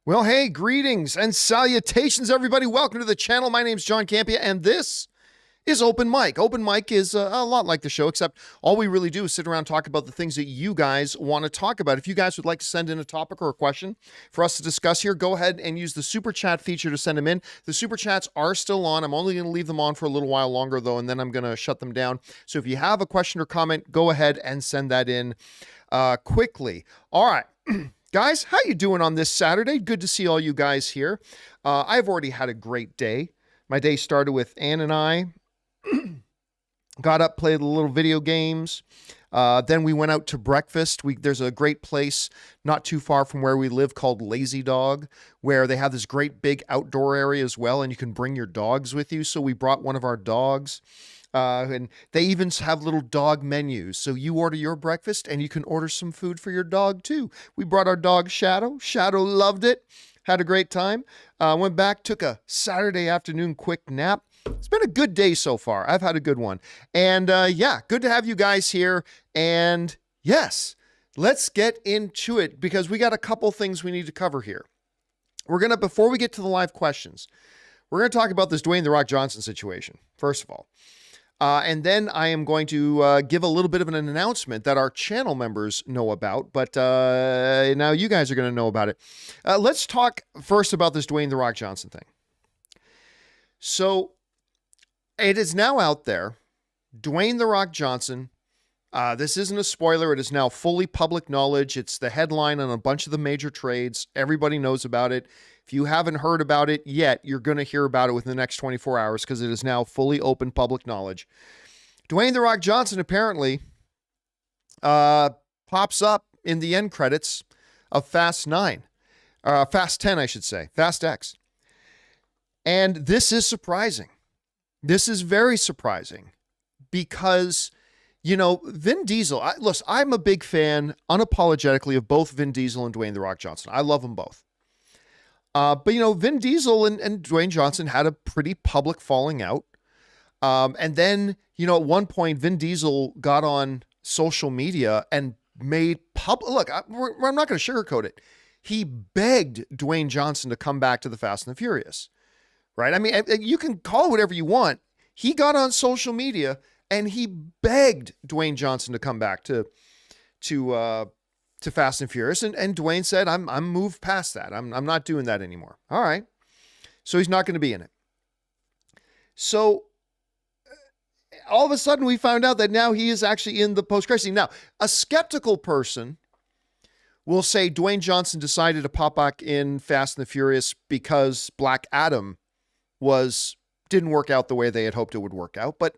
Well, hey, greetings and salutations, everybody. Welcome to the channel. My name's John Campea, and this is Open Mic. Open Mic is a lot like the show, except all we really do is sit around and talk about the things that you guys want to talk about. If you guys would like to send in a topic or a question for us to discuss here, go ahead and use the Super Chat feature to send them in. The Super Chats are still on. I'm only going to leave them on for a little while longer, though, and then I'm going to shut them down. So if you have a question or comment, go ahead and send that in quickly. All right. Guys, how you doing on this Saturday? Good to see all you guys here. I've already had a great day. My day started with Ann and I. Got up, played a little video games. Then we went out to breakfast. There's a great place not too far from where we live called Lazy Dog, where they have this great big outdoor area as well, and you can bring your dogs with you. So we brought one of our dogs. And they even have little dog menus. So you order your breakfast and you can order some food for your dog too. We brought our dog Shadow. Shadow loved it. Had a great time. Went back, took a Saturday afternoon quick nap. It's been a good day so far. I've had a good one. And yeah, good to have you guys here. And yes, let's get into it because we got a couple things we need to cover here. Before we get to the live questions, we're going to talk about this Dwayne "The Rock" Johnson situation, first of all. And then I am going to give a little bit of an announcement that our channel members know about, but now you guys are going to know about it. Let's talk first about this Dwayne "The Rock" Johnson thing. So it is now out there. Dwayne "The Rock" Johnson. This isn't a spoiler. It is now fully public knowledge. It's the headline on a bunch of the major trades. Everybody knows about it. If you haven't heard about it yet, you're going to hear about it within the next 24 hours because it is now fully open public knowledge. Dwayne "The Rock" Johnson apparently pops up in the end credits of Fast 10, I should say, Fast X. And this is surprising. This is very surprising because, you know, Vin Diesel, listen, I'm a big fan unapologetically of both Vin Diesel and Dwayne "The Rock" Johnson. I love them both. But, you know, Vin Diesel and Dwayne Johnson had a pretty public falling out. And then, you know, at one point, Vin Diesel got on social media and made look, I'm not going to sugarcoat it. He begged Dwayne Johnson to come back to the Fast and the Furious, right? I mean, you can call it whatever you want. He got on social media and he begged Dwayne Johnson to come back to Fast and Furious. And Dwayne said, I'm moved past that. I'm not doing that anymore. All right. So he's not going to be in it. So all of a sudden we found out that now he is actually in the post-credits scene. Now, a skeptical person will say Dwayne Johnson decided to pop back in Fast and the Furious because Black Adam didn't work out the way they had hoped it would work out. But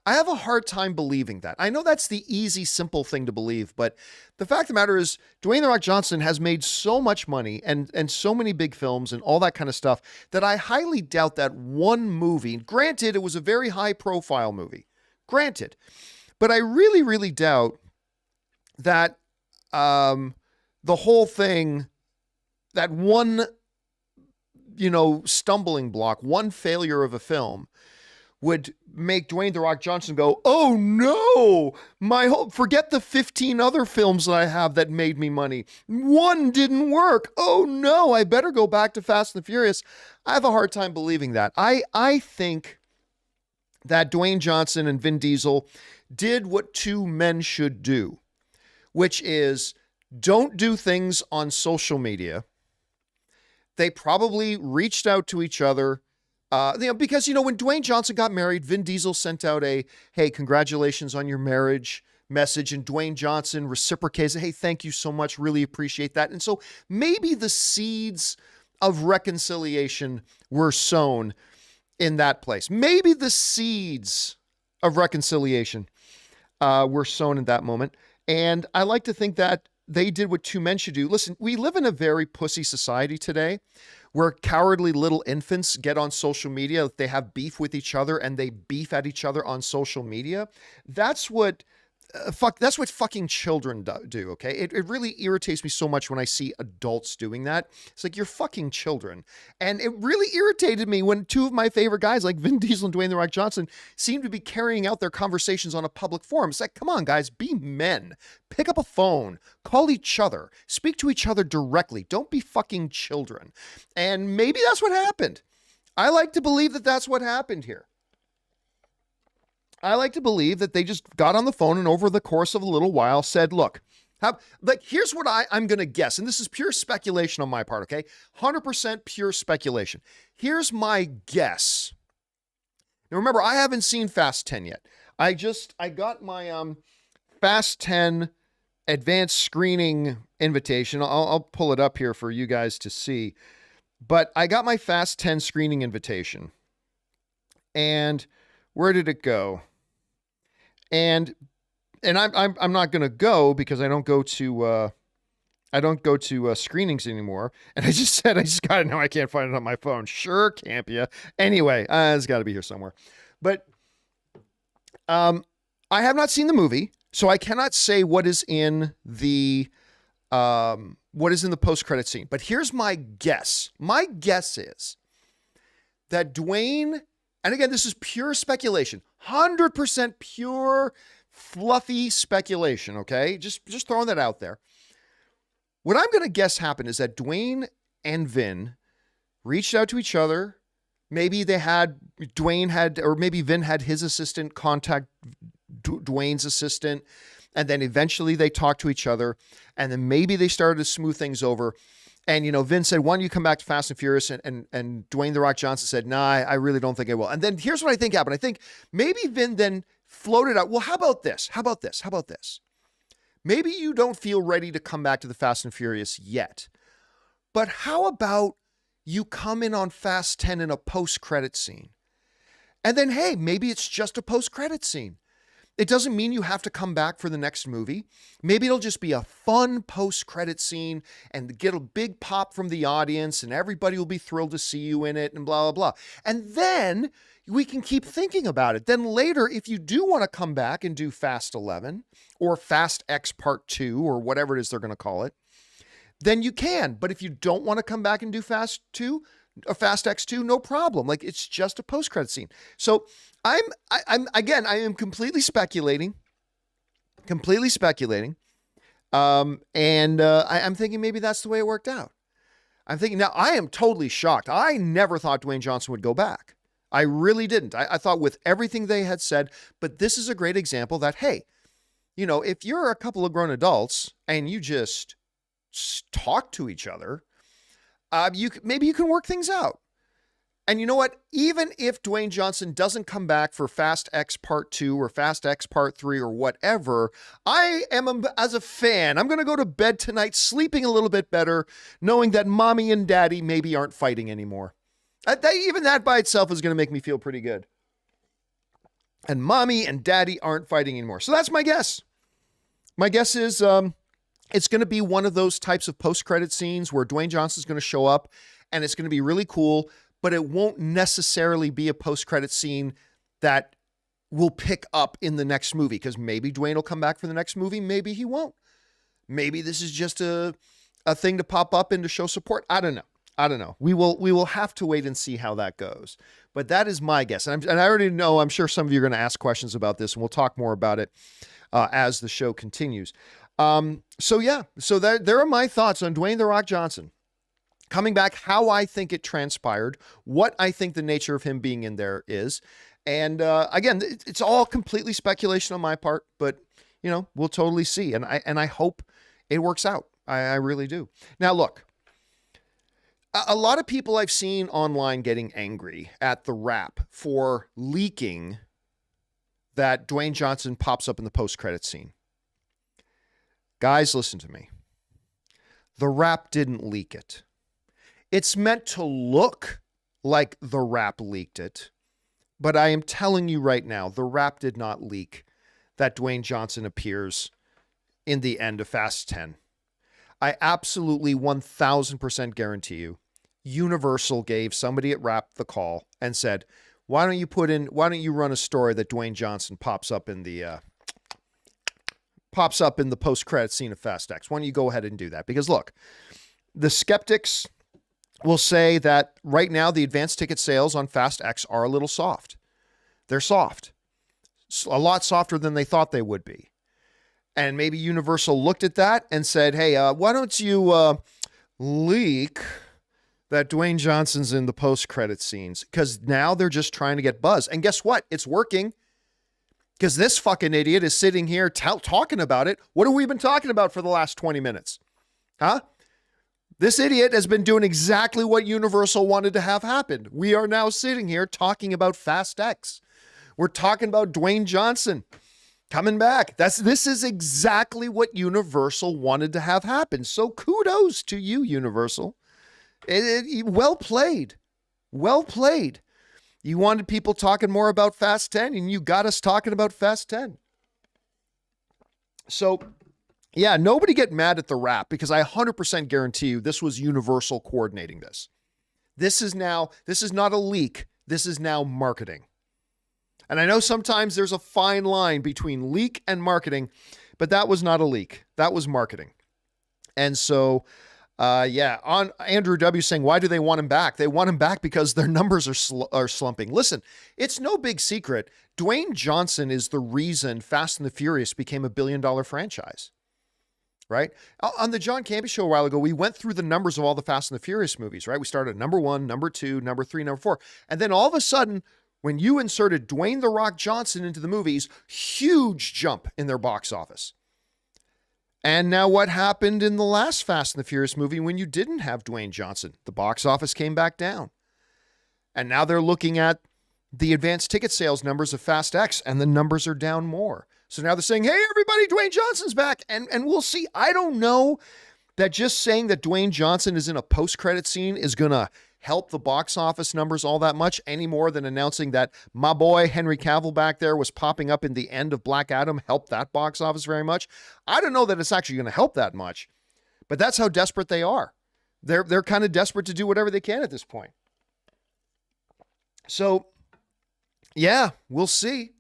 I have a hard time believing that. I know that's the easy, simple thing to believe, but the fact of the matter is Dwayne "The Rock" Johnson has made so much money and so many big films and all that kind of stuff that I highly doubt that one movie, granted, it was a very high profile movie, granted, but I really, really doubt that the whole thing, that one, you know, stumbling block, one failure of a film would make Dwayne "The Rock" Johnson go, oh no, forget the 15 other films that I have that made me money. One didn't work. Oh no, I better go back to Fast and the Furious. I have a hard time believing that. I think that Dwayne Johnson and Vin Diesel did what two men should do, which is don't do things on social media. They probably reached out to each other. Because, you know, when Dwayne Johnson got married, Vin Diesel sent out a, hey, congratulations on your marriage message. And Dwayne Johnson reciprocated, hey, thank you so much. Really appreciate that. And so maybe the seeds of reconciliation were sown in that place. Maybe the seeds of reconciliation were sown in that moment. And I like to think that they did what two men should do. Listen, we live in a very pussy society today where cowardly little infants get on social media. They have beef with each other and they beef at each other on social media. That's what that's what fucking children do, okay? It really irritates me so much when I see adults doing that. It's like, you're fucking children. And it really irritated me when two of my favorite guys, like Vin Diesel and Dwayne The Rock Johnson, seem to be carrying out their conversations on a public forum. It's like, come on, guys, be men. Pick up a phone. Call each other. Speak to each other directly. Don't be fucking children. And maybe that's what happened. I like to believe that that's what happened here. I like to believe that they just got on the phone and over the course of a little while said, look, here's what I'm going to guess. And this is pure speculation on my part, okay? 100% pure speculation. Here's my guess. Now, remember, I haven't seen Fast 10 yet. I got my Fast 10 advanced screening invitation. I'll pull it up here for you guys to see. But I got my Fast 10 screening invitation. And where did it go? And I'm not gonna go because I don't go to screenings anymore. And I just got it now. I can't find it on my phone. Sure, Campea. Anyway, it's got to be here somewhere. But I have not seen the movie, so I cannot say what is in the post-credit scene. But here's my guess. My guess is that Dwayne. And again, this is pure speculation, 100% pure, fluffy speculation, okay? Just throwing that out there. What I'm going to guess happened is that Dwayne and Vin reached out to each other. Maybe maybe Vin had his assistant contact Dwayne's assistant. And then eventually they talked to each other. And then maybe they started to smooth things over. And, Vin said, why don't you come back to Fast and Furious? And Dwayne The Rock Johnson said, nah, I really don't think I will. And then here's what I think happened. I think maybe Vin then floated out, well, how about this? How about this? How about this? Maybe you don't feel ready to come back to the Fast and Furious yet. But how about you come in on Fast 10 in a post-credit scene? And then, hey, maybe it's just a post-credit scene. It doesn't mean you have to come back for the next movie. Maybe it'll just be a fun post-credit scene and get a big pop from the audience and everybody will be thrilled to see you in it and blah, blah, blah. And then we can keep thinking about it. Then later, if you do want to come back and do Fast 11 or Fast X Part 2 or whatever it is they're going to call it, then you can. But if you don't want to come back and do Fast X2, no problem. Like, it's just a post-credit scene. So I am completely speculating. I'm thinking maybe that's the way it worked out. I'm thinking now I am totally shocked. I never thought Dwayne Johnson would go back. I really didn't. I thought with everything they had said, but this is a great example that, hey, if you're a couple of grown adults and you just talk to each other, maybe you can work things out. And you know what? Even if Dwayne Johnson doesn't come back for Fast X Part 2 or Fast X Part 3 or whatever, I am, as a fan, I'm going to go to bed tonight sleeping a little bit better, knowing that mommy and daddy maybe aren't fighting anymore. Even that by itself is going to make me feel pretty good. And mommy and daddy aren't fighting anymore. So that's my guess. My guess is it's going to be one of those types of post-credit scenes where Dwayne Johnson's going to show up and it's going to be really cool, but it won't necessarily be a post-credit scene that will pick up in the next movie, because maybe Dwayne will come back for the next movie. Maybe he won't. Maybe this is just a thing to pop up and to show support. I don't know. We will have to wait and see how that goes. But that is my guess. And I already know, I'm sure some of you are going to ask questions about this, and we'll talk more about it as the show continues. So there are my thoughts on Dwayne The Rock Johnson coming back, how I think it transpired, what I think the nature of him being in there is. And again, it's all completely speculation on my part, but we'll totally see. And I hope it works out. I really do. Now, look, a lot of people I've seen online getting angry at The Wrap for leaking that Dwayne Johnson pops up in the post-credit scene. Guys, listen to me. The Wrap didn't leak it. It's meant to look like The Wrap leaked it, but I am telling you right now, The Wrap did not leak that Dwayne Johnson appears in the end of Fast 10. I absolutely 1000% guarantee you, Universal gave somebody at Wrap the call and said, why don't you run a story that Dwayne Johnson pops up in the pops up in the post-credit scene of Fast X. Why don't you go ahead and do that? Because look, the skeptics will say that right now the advanced ticket sales on Fast X are a little soft. They're soft. A lot softer than they thought they would be. And maybe Universal looked at that and said, hey, why don't you leak that Dwayne Johnson's in the post-credit scenes? Because now they're just trying to get buzz. And guess what? It's working. Because this fucking idiot is sitting here talking about it. What have we been talking about for the last 20 minutes? Huh? This idiot has been doing exactly what Universal wanted to have happen. We are now sitting here talking about Fast X. We're talking about Dwayne Johnson coming back. This is exactly what Universal wanted to have happen. So kudos to you, Universal. Well played. Well played. You wanted people talking more about Fast 10, and you got us talking about Fast 10. So, yeah, nobody get mad at the rap, because I 100% guarantee you this was Universal coordinating this. This is not a leak. This is now marketing. And I know sometimes there's a fine line between leak and marketing, but that was not a leak. That was marketing. And so, on Andrew W. saying, why do they want him back? They want him back because their numbers are slumping. Listen, it's no big secret. Dwayne Johnson is the reason Fast and the Furious became $1 billion franchise, right? On the John Campea Show a while ago, we went through the numbers of all the Fast and the Furious movies, right? We started at number 1, number 2, number 3, number 4. And then all of a sudden, when you inserted Dwayne "The Rock" Johnson into the movies, huge jump in their box office. And now what happened in the last Fast and the Furious movie when you didn't have Dwayne Johnson? The box office came back down. And now they're looking at the advanced ticket sales numbers of Fast X, and the numbers are down more. So now they're saying, hey, everybody, Dwayne Johnson's back. And we'll see. I don't know that just saying that Dwayne Johnson is in a post-credit scene is going to help the box office numbers all that much, any more than announcing that my boy Henry Cavill back there was popping up in the end of Black Adam helped that box office very much. I don't know that it's actually going to help that much, but that's how desperate they are. They're kind of desperate to do whatever they can at this point. So, yeah, we'll see.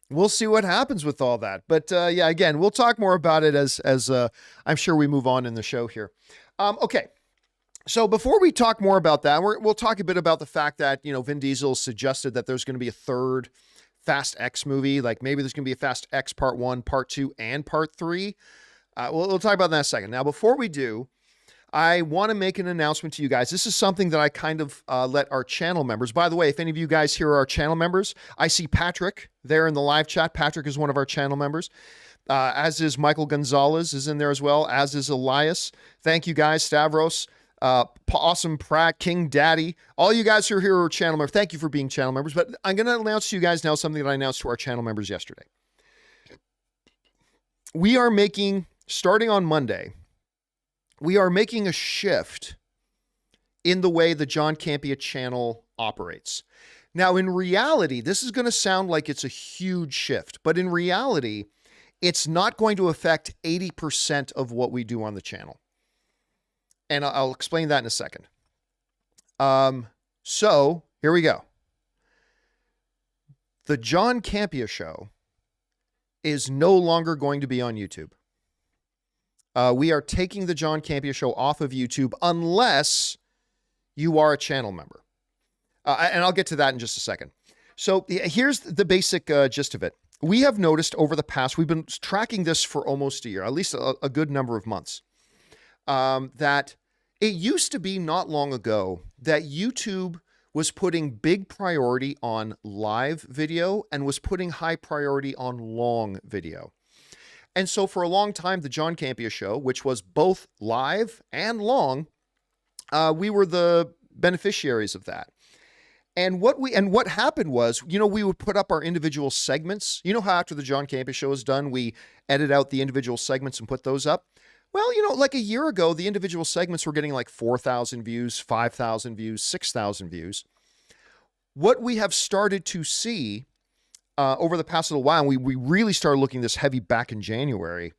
We'll see what happens with all that. But again, we'll talk more about it as I'm sure we move on in the show here. Okay. So before we talk more about that, we'll talk a bit about the fact that, Vin Diesel suggested that there's going to be a third Fast X movie. Like maybe there's going to be a Fast X Part 1, Part 2, and Part 3. We'll talk about that in a second. Now, before we do, I want to make an announcement to you guys. This is something that I kind of let our channel members. By the way, if any of you guys here are our channel members, I see Patrick there in the live chat. Patrick is one of our channel members. As is Michael Gonzalez is in there as well, as is Elias. Thank you guys, Stavros. Awesome Pratt, King Daddy, all you guys who are here are channel members. Thank you for being channel members. But I'm going to announce to you guys now something that I announced to our channel members yesterday. We are making, starting on Monday, we are making a shift in the way the John Campea channel operates. Now, in reality, this is going to sound like it's a huge shift, but in reality, it's not going to affect 80% of what we do on the channel. And I'll explain that in a second. So here we go. The John Campea Show is no longer going to be on YouTube. We are taking the John Campea Show off of YouTube unless you are a channel member. And I'll get to that in just a second. So here's the basic gist of it. We have noticed over the past, we've been tracking this for almost a year, at least a good number of months. That it used to be not long ago that YouTube was putting big priority on live video and was putting high priority on long video. And so for a long time, the John Campea Show, which was both live and long, we were the beneficiaries of that. And what happened was, we would put up our individual segments. You know how after the John Campea Show is done, we edit out the individual segments and put those up? Well, like a year ago, the individual segments were getting like 4,000 views, 5,000 views, 6,000 views. What we have started to see over the past little while, and we really started looking this heavy back in January,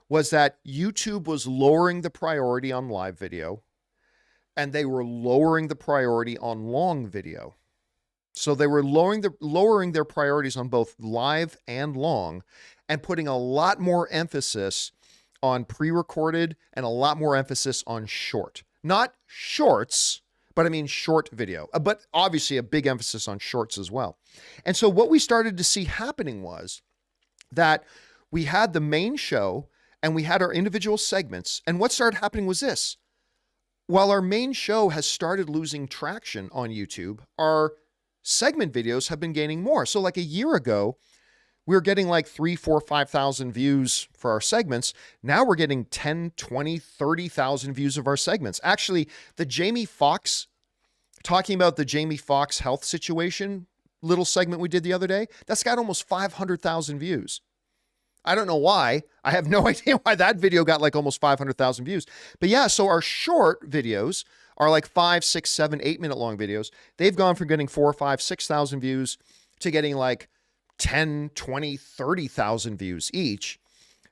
was that YouTube was lowering the priority on live video, and they were lowering the priority on long video. So they were lowering their priorities on both live and long and putting a lot more emphasis on pre-recorded and a lot more emphasis on short. Not shorts, but I mean short video. But obviously a big emphasis on shorts as well. And so what we started to see happening was that we had the main show and we had our individual segments. And what started happening was this. While our main show has started losing traction on YouTube, our segment videos have been gaining more. So like a year ago, we were getting like 3, 4, 5,000 views for our segments. Now we're getting 10, 20, 30,000 views of our segments. Actually, the Jamie Foxx, talking about the Jamie Foxx health situation little segment we did the other day, that's got almost 500,000 views. I don't know why. I have no idea why that video got like almost 500,000 views. But yeah, so our short videos are like 5, 6, 7, 8 minute long videos. They've gone from getting 4, 5, 6,000 views to getting like 10, 20, 30,000 views each.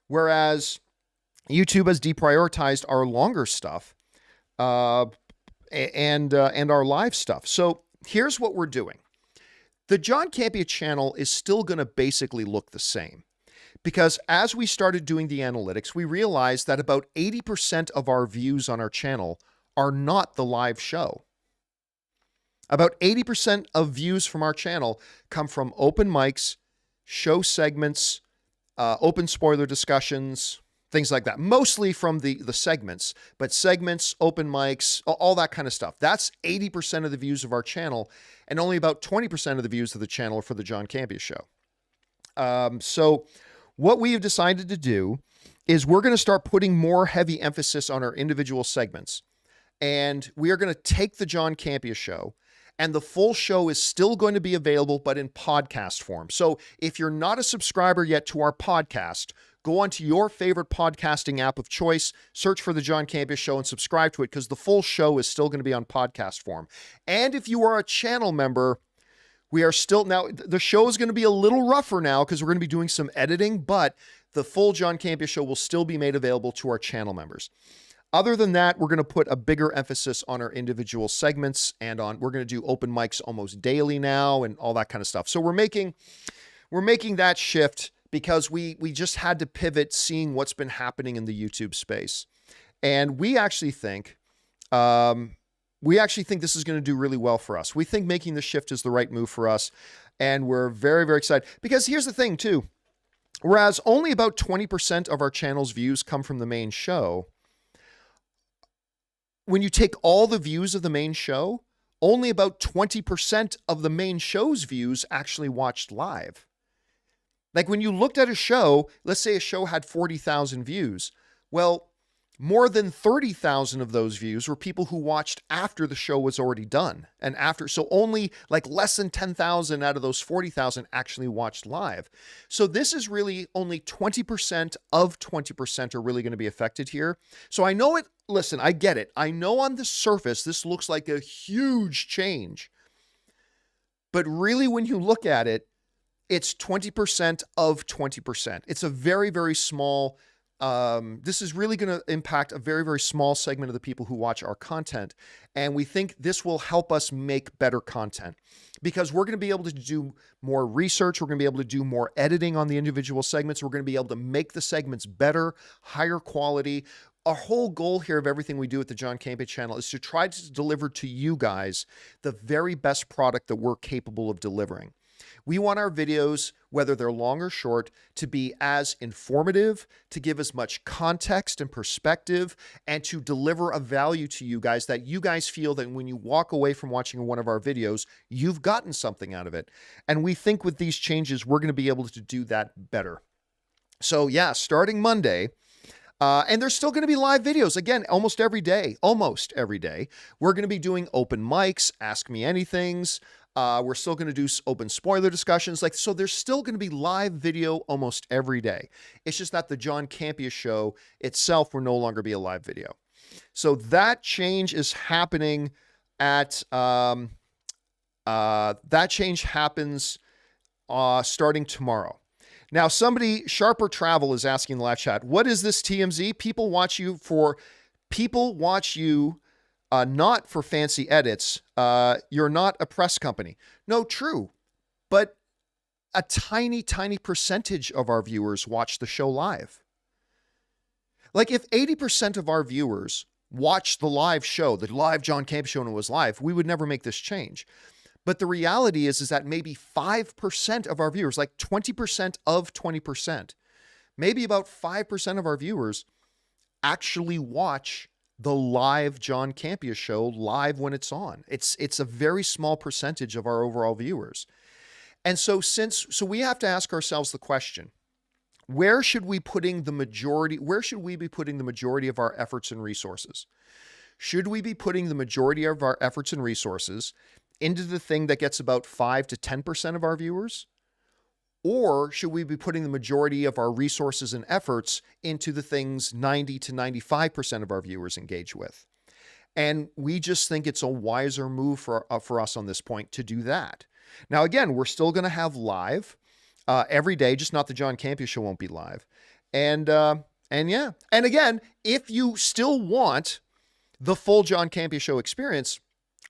Whereas YouTube has deprioritized our longer stuff and our live stuff. So here's what we're doing. The John Campea channel is still going to basically look the same. Because as we started doing the analytics, we realized that about 80% of our views on our channel are not the live show. About 80% of views from our channel come from open mics, show segments, open spoiler discussions, things like that. Mostly from the segments, but segments, open mics, all that kind of stuff. That's 80% of the views of our channel, and only about 20% of the views of the channel are for the John Campea Show. So what we have decided to do is we're going to start putting more heavy emphasis on our individual segments. And we are going to take the John Campea Show, and the full show is still going to be available, but in podcast form. So if you're not a subscriber yet to our podcast, go onto your favorite podcasting app of choice, search for the John Campea Show, and subscribe to it, because the full show is still going to be on podcast form. And if you are a channel member, we are still, now the show is going to be a little rougher now because we're going to be doing some editing, but the full John Campea Show will still be made available to our channel members. Other than that, we're going to put a bigger emphasis on our individual segments, and we're going to do open mics almost daily now and all that kind of stuff. So we're making that shift because we just had to pivot, seeing what's been happening in the YouTube space. And we actually think this is going to do really well for us. We think making the shift is the right move for us. And we're very, very excited, because here's the thing too. Whereas only about 20% of our channel's views come from the main show, when you take all the views of the main show, only about 20% of the main show's views actually watched live. Like when you looked at a show, let's say a show had 40,000 views. Well, more than 30,000 of those views were people who watched after the show was already done. And so only like less than 10,000 out of those 40,000 actually watched live. So this is really only 20% of 20% are really going to be affected here. So I know listen, I get it. I know on the surface, this looks like a huge change. But really, when you look at it, it's 20% of 20%. It's a very, very small this is really going to impact a very, very small segment of the people who watch our content. And we think this will help us make better content, because we're going to be able to do more research. We're going to be able to do more editing on the individual segments. We're going to be able to make the segments better, higher quality. Our whole goal here of everything we do at the John Campea channel is to try to deliver to you guys the very best product that we're capable of delivering. We want our videos, whether they're long or short, to be as informative, to give as much context and perspective, and to deliver a value to you guys that you guys feel that when you walk away from watching one of our videos, you've gotten something out of it. And we think with these changes, we're going to be able to do that better. So yeah, starting Monday, and there's still going to be live videos, again, almost every day. We're going to be doing open mics, Ask Me Anythings. We're still going to do open spoiler discussions. So there's still going to be live video almost every day. It's just that the John Campea Show itself will no longer be a live video. So that change is happening that change happens starting tomorrow. Now, somebody, Sharper Travel, is asking in the live chat, what is this TMZ? People watch you not for fancy edits. You're not a press company. No, true. But a tiny, tiny percentage of our viewers watch the show live. Like if 80% of our viewers watched the live show, the live John Campea Show, and it was live, we would never make this change. But the reality is that maybe 5% of our viewers, like 20% of 20%, maybe about 5% of our viewers actually watch the live John Campea Show live when it's on. It's a very small percentage of our overall viewers. And so we have to ask ourselves the question, where should we be putting the majority of our efforts and resources? Should we be putting the majority of our efforts and resources into the thing that gets about 5 to 10% of our viewers? Or should we be putting the majority of our resources and efforts into the things 90 to 95% of our viewers engage with? And we just think it's a wiser move for us on this point to do that. Now, again, we're still going to have live every day, just not the John Campea Show won't be live. And yeah. And again, if you still want the full John Campea Show experience,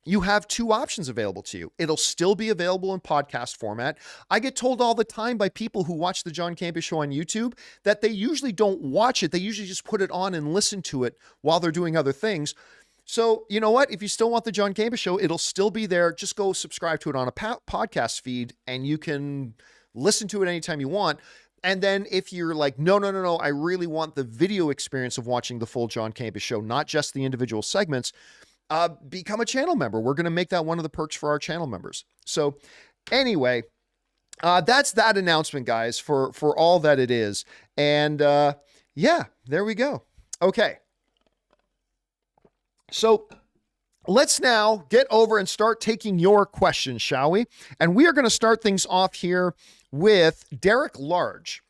you have two options available to you. It'll still be available in podcast format. I get told all the time by people who watch the John Campea Show on YouTube that they usually don't watch it. They usually just put it on and listen to it while they're doing other things. So you know what? If you still want the John Campea Show, it'll still be there. Just go subscribe to it on a podcast feed and you can listen to it anytime you want. And then if you're like, no, I really want the video experience of watching the full John Campea Show, not just the individual segments, become a channel member. We're going to make that one of the perks for our channel members. So anyway, that's that announcement, guys, for all that it is. And yeah, there we go. Okay. So let's now get over and start taking your questions, shall we? And we are going to start things off here with Derek Large,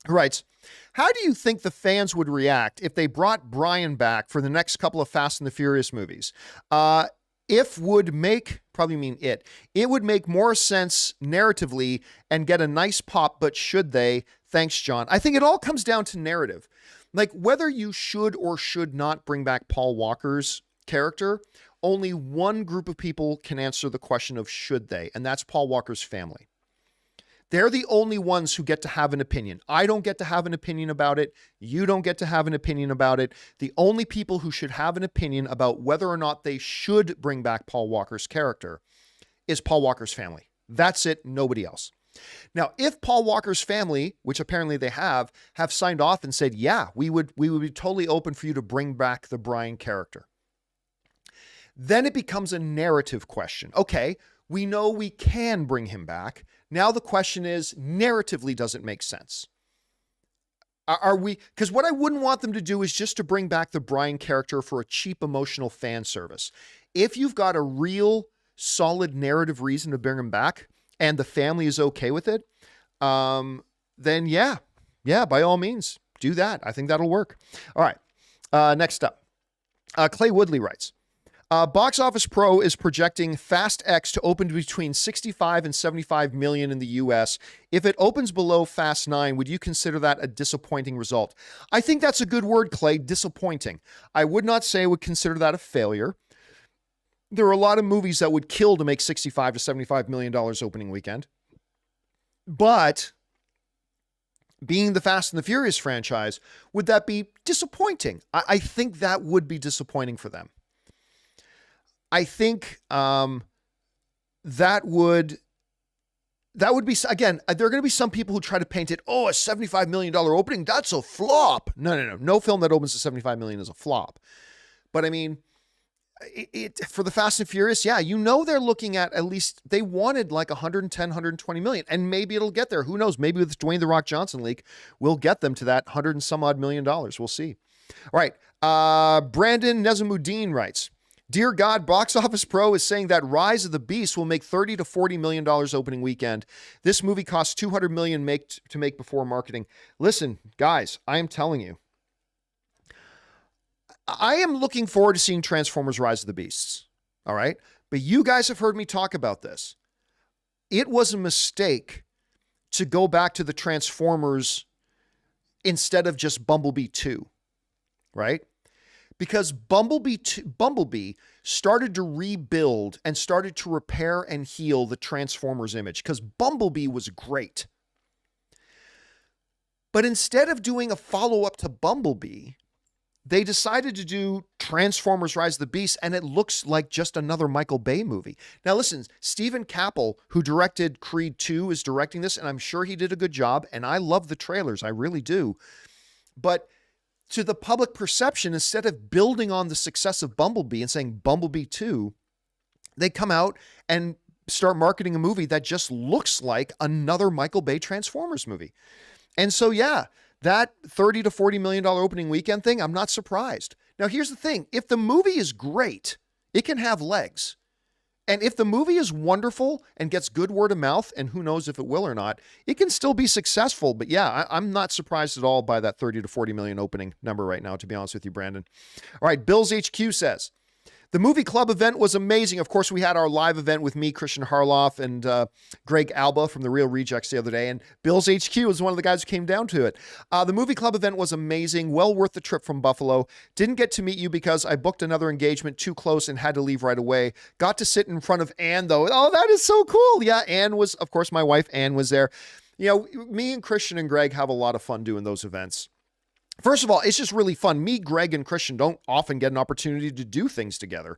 who writes, how do you think the fans would react if they brought Brian back for the next couple of Fast and the Furious movies? It would make more sense narratively and get a nice pop, but should they? Thanks, John. I think it all comes down to narrative. Like whether you should or should not bring back Paul Walker's character, only one group of people can answer the question of should they, and that's Paul Walker's family. They're the only ones who get to have an opinion. I don't get to have an opinion about it. You don't get to have an opinion about it. The only people who should have an opinion about whether or not they should bring back Paul Walker's character is Paul Walker's family. That's it. Nobody else. Now, if Paul Walker's family, which apparently they have signed off and said, yeah, we would be totally open for you to bring back the Brian character, then it becomes a narrative question. Okay, we know we can bring him back. Now the question is, narratively, does it make sense? Because what I wouldn't want them to do is just to bring back the Brian character for a cheap emotional fan service. If you've got a real solid narrative reason to bring him back and the family is okay with it, then yeah, by all means, do that. I think that'll work. All right, next up, Clay Woodley writes, Box Office Pro is projecting Fast X to open between 65 and 75 million in the US. If it opens below Fast 9, would you consider that a disappointing result? I think that's a good word, Clay, disappointing. I would not say I would consider that a failure. There are a lot of movies that would kill to make 65 to 75 million dollars opening weekend. But being the Fast and the Furious franchise, would that be disappointing? I think that would be disappointing for them. I think that would be, again, there are going to be some people who try to paint it, a $75 million opening, that's a flop. No film that opens to $75 million is a flop. But I mean, for the Fast and Furious, yeah, they're looking at least, they wanted like 110, 120 million, and maybe it'll get there. Who knows? Maybe with Dwayne The Rock Johnson leak, we'll get them to that 100 and some odd $million. We'll see. All right. Brandon Nezamuddin writes, Dear God, Box Office Pro is saying that Rise of the Beast will make $30 to $40 million opening weekend. This movie costs $200 million to make before marketing. Listen, guys, I am telling you, I am looking forward to seeing Transformers Rise of the Beasts. All right. But you guys have heard me talk about this. It was a mistake to go back to the Transformers instead of just Bumblebee 2. Right? because Bumblebee started to rebuild and started to repair and heal the Transformers image, because Bumblebee was great. But instead of doing a follow-up to Bumblebee, they decided to do Transformers Rise of the Beast, and it looks like just another Michael Bay movie. Now listen, Stephen Caple, who directed Creed 2, is directing this, and I'm sure he did a good job, and I love the trailers, I really do. But to the public perception, instead of building on the success of Bumblebee and saying Bumblebee 2, they come out and start marketing a movie that just looks like another Michael Bay Transformers movie. And so, yeah, that $30 to $40 million opening weekend thing, I'm not surprised. Now, here's the thing. If the movie is great, it can have legs. And if the movie is wonderful and gets good word of mouth, and who knows if it will or not, it can still be successful. But yeah, I'm not surprised at all by that 30 to 40 million opening number right now, to be honest with you, Brandon. All right, Bills HQ says, the movie club event was amazing. Of course, we had our live event with me, Christian Harloff, and Greg Alba from The Real Rejects the other day. And Bill's HQ was one of the guys who came down to it. The movie club event was amazing. Well worth the trip from Buffalo. Didn't get to meet you because I booked another engagement too close and had to leave right away. Got to sit in front of Ann, though. Oh, that is so cool. Yeah, Ann was, of course, my wife, Ann, was there. You know, me and Christian and Greg have a lot of fun doing those events. First of all, it's just really fun. Me, Greg, and Christian don't often get an opportunity to do things together.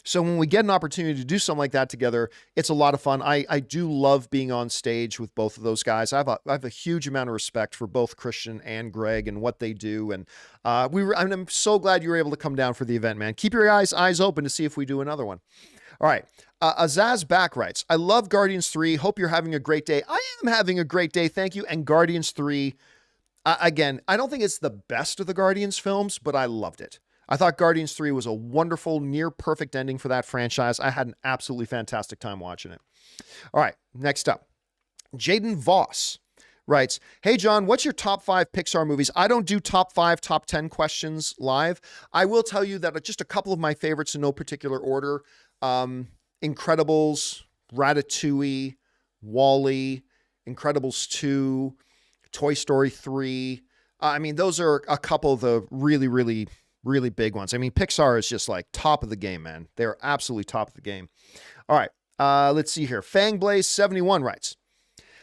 So when we get an opportunity to do something like that together, it's a lot of fun. I do love being on stage with both of those guys. I have a huge amount of respect for both Christian and Greg and what they do. And I'm so glad you were able to come down for the event, man. Keep your eyes open to see if we do another one. All right. Azaz Back writes, I love Guardians 3. Hope you're having a great day. I am having a great day. Thank you. And Guardians 3, again, I don't think it's the best of the Guardians films, but I loved it. I thought Guardians 3 was a wonderful, near perfect ending for that franchise. I had an absolutely fantastic time watching it. All right, next up. Jaden Voss writes, hey, John, what's your top 5 Pixar movies? I don't do top 5, top 10 questions live. I will tell you that just a couple of my favorites in no particular order. Incredibles, Ratatouille, WALL-E, Incredibles 2, Toy Story 3. I mean, those are a couple of the really, really, really big ones. I mean, Pixar is just like top of the game, man. They're absolutely top of the game. All right. Let's see here. Fangblaze71 writes,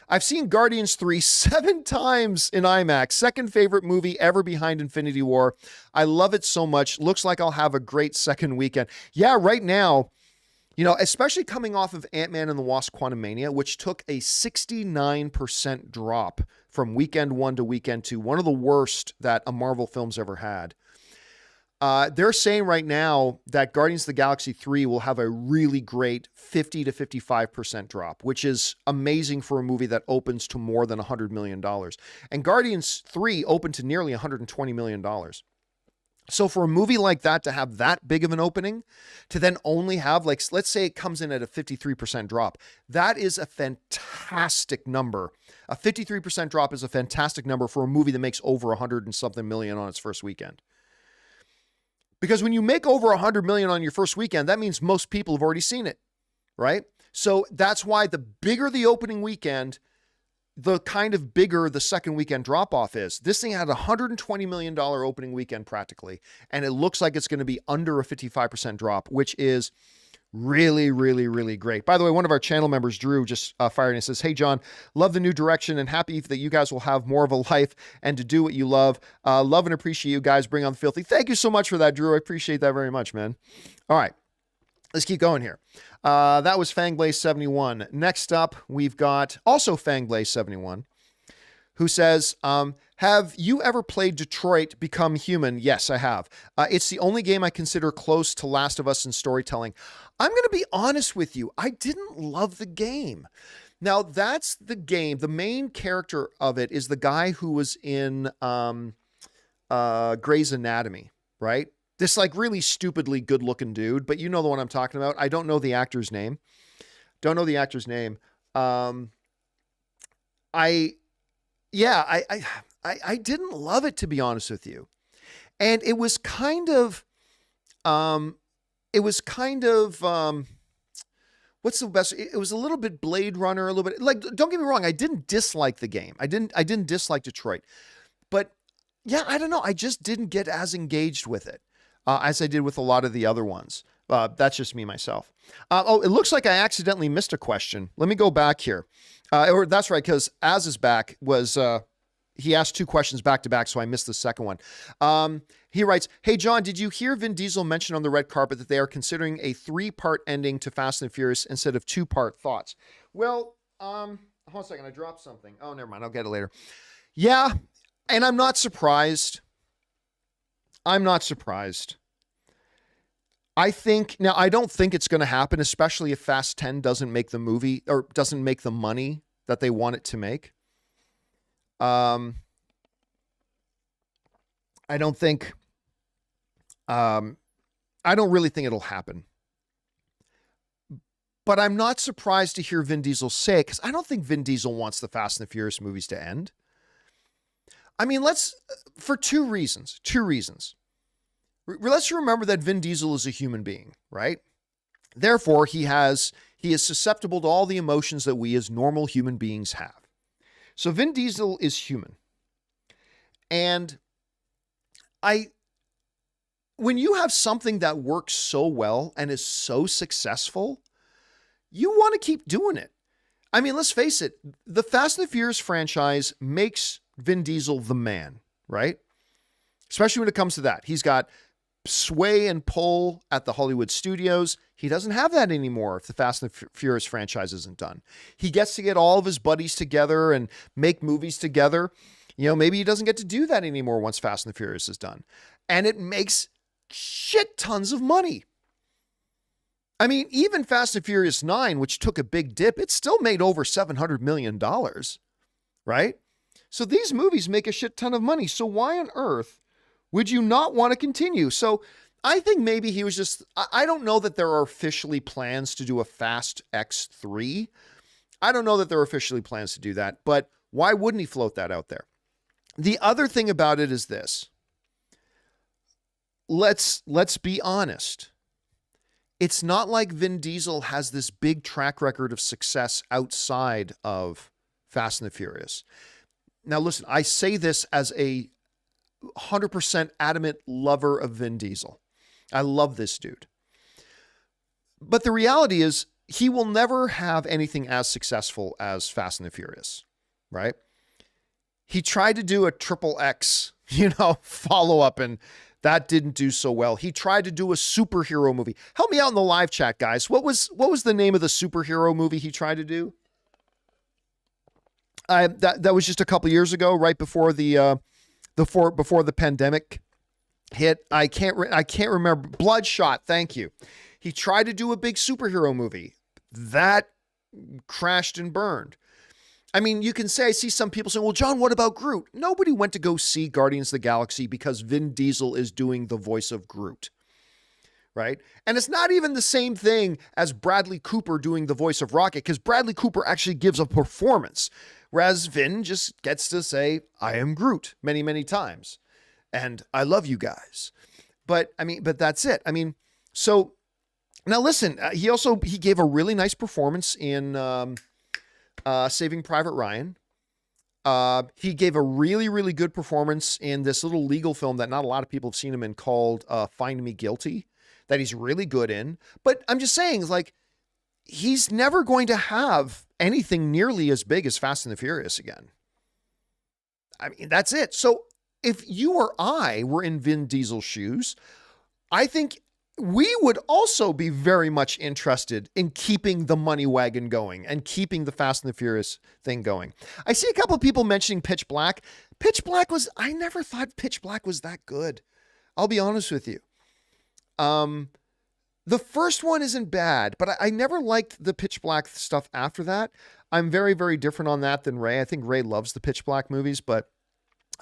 I've seen Guardians 3 7 times in IMAX. Second favorite movie ever behind Infinity War. I love it so much. Looks like I'll have a great second weekend. Yeah, right now, you know, especially coming off of Ant-Man and the Wasp Quantumania, which took a 69% drop from weekend 1 to weekend 2, one of the worst that a Marvel film's ever had. They're saying right now that Guardians of the Galaxy 3 will have a really great 50 to 55% drop, which is amazing for a movie that opens to more than $100 million. And Guardians 3 opened to nearly $120 million. So for a movie like that to have that big of an opening, to then only have, like, let's say it comes in at a 53% drop, that is a fantastic number. A 53% drop is a fantastic number for a movie that makes over 100 and something million on its first weekend. Because when you make over 100 million on your first weekend, that means most people have already seen it, right? So that's why the bigger the opening weekend, the kind of bigger the second weekend drop off is. This thing had a $120 million opening weekend practically, and it looks like it's going to be under a 55% drop, which is really, really, really great. By the way, one of our channel members, Drew, just fired and says, hey, John, love the new direction and happy that you guys will have more of a life and to do what you love. Love and appreciate you guys. Bring on the filthy. Thank you so much for that, Drew. I appreciate that very much, man. All right. Let's keep going here. That was Fangblaze71. Next up, we've got also Fangblaze71, who says, have you ever played Detroit Become Human? Yes, I have. It's the only game I consider close to Last of Us in storytelling. I'm going to be honest with you. I didn't love the game. Now, that's the game. The main character of it is the guy who was in Grey's Anatomy, right? This like really stupidly good looking dude, but you know the one I'm talking about. I don't know the actor's name. Don't know the actor's name. I didn't love it, to be honest with you. And it was kind of, what's the best? It was a little bit Blade Runner, a little bit like, don't get me wrong. I didn't dislike the game. I didn't dislike Detroit, but yeah, I don't know. I just didn't get as engaged with it. as I did with a lot of the other ones. That's just me, myself. It looks like I accidentally missed a question. Let me go back here. Or that's right, because Az is back was... he asked 2 questions back to back, so I missed the second one. He writes, "Hey, John, did you hear Vin Diesel mention on the red carpet that they are considering a 3-part ending to Fast and Furious instead of 2-part thoughts?" Well, hold on a second. I dropped something. Oh, never mind. I'll get it later. Yeah, and I'm not surprised. I don't think it's going to happen, especially if Fast 10 doesn't make the movie or doesn't make the money that they want it to make. I don't really think it'll happen. But I'm not surprised to hear Vin Diesel say it, because I don't think Vin Diesel wants the Fast and the Furious movies to end. I mean, for 2 reasons. Let's remember that Vin Diesel is a human being, right? Therefore, he is susceptible to all the emotions that we as normal human beings have. So Vin Diesel is human. And when you have something that works so well and is so successful, you want to keep doing it. I mean, let's face it, the Fast and the Furious franchise makes Vin Diesel the man, right? Especially when it comes to that. He's got sway and pull at the Hollywood studios. He doesn't have that anymore if the Fast and the Furious franchise isn't done. He gets to get all of his buddies together and make movies together. You know, maybe he doesn't get to do that anymore once Fast and the Furious is done. And it makes shit tons of money. I mean, even Fast and Furious 9, which took a big dip, it still made over $700 million, right? So these movies make a shit ton of money. So why on earth would you not want to continue? So I think maybe he was just, I don't know that there are officially plans to do a Fast X3. I don't know that there are officially plans to do that, but why wouldn't he float that out there? The other thing about it is this. Let's be honest. It's not like Vin Diesel has this big track record of success outside of Fast and the Furious. Now, listen, I say this as a 100% adamant lover of Vin Diesel. I love this dude. But the reality is he will never have anything as successful as Fast and the Furious, right? He tried to do a triple X, follow-up, and that didn't do so well. He tried to do a superhero movie. Help me out in the live chat, guys. What was the name of the superhero movie he tried to do? That was just a couple years ago, right before the pandemic hit. I can't remember. Bloodshot. Thank you. He tried to do a big superhero movie that crashed and burned. I mean, you can say, I see some people saying, well, John, what about Groot? Nobody went to go see Guardians of the Galaxy because Vin Diesel is doing the voice of Groot, right? And it's not even the same thing as Bradley Cooper doing the voice of Rocket, because Bradley Cooper actually gives a performance, whereas Vin just gets to say, I am Groot many, many times. And I love you guys. But that's it. I mean, so now listen, he gave a really nice performance in Saving Private Ryan. He gave a really, really good performance in this little legal film that not a lot of people have seen him in called Find Me Guilty, that he's really good in. But I'm just saying, like, he's never going to have anything nearly as big as Fast and the Furious again. I mean, that's it. So if you or I were in Vin Diesel's shoes, I think we would also be very much interested in keeping the money wagon going and keeping the Fast and the Furious thing going. I see a couple of people mentioning Pitch Black. I never thought Pitch Black was that good. I'll be honest with you. The first one isn't bad, but I never liked the Pitch Black stuff after that. I'm very, very different on that than Ray. I think Ray loves the Pitch Black movies, but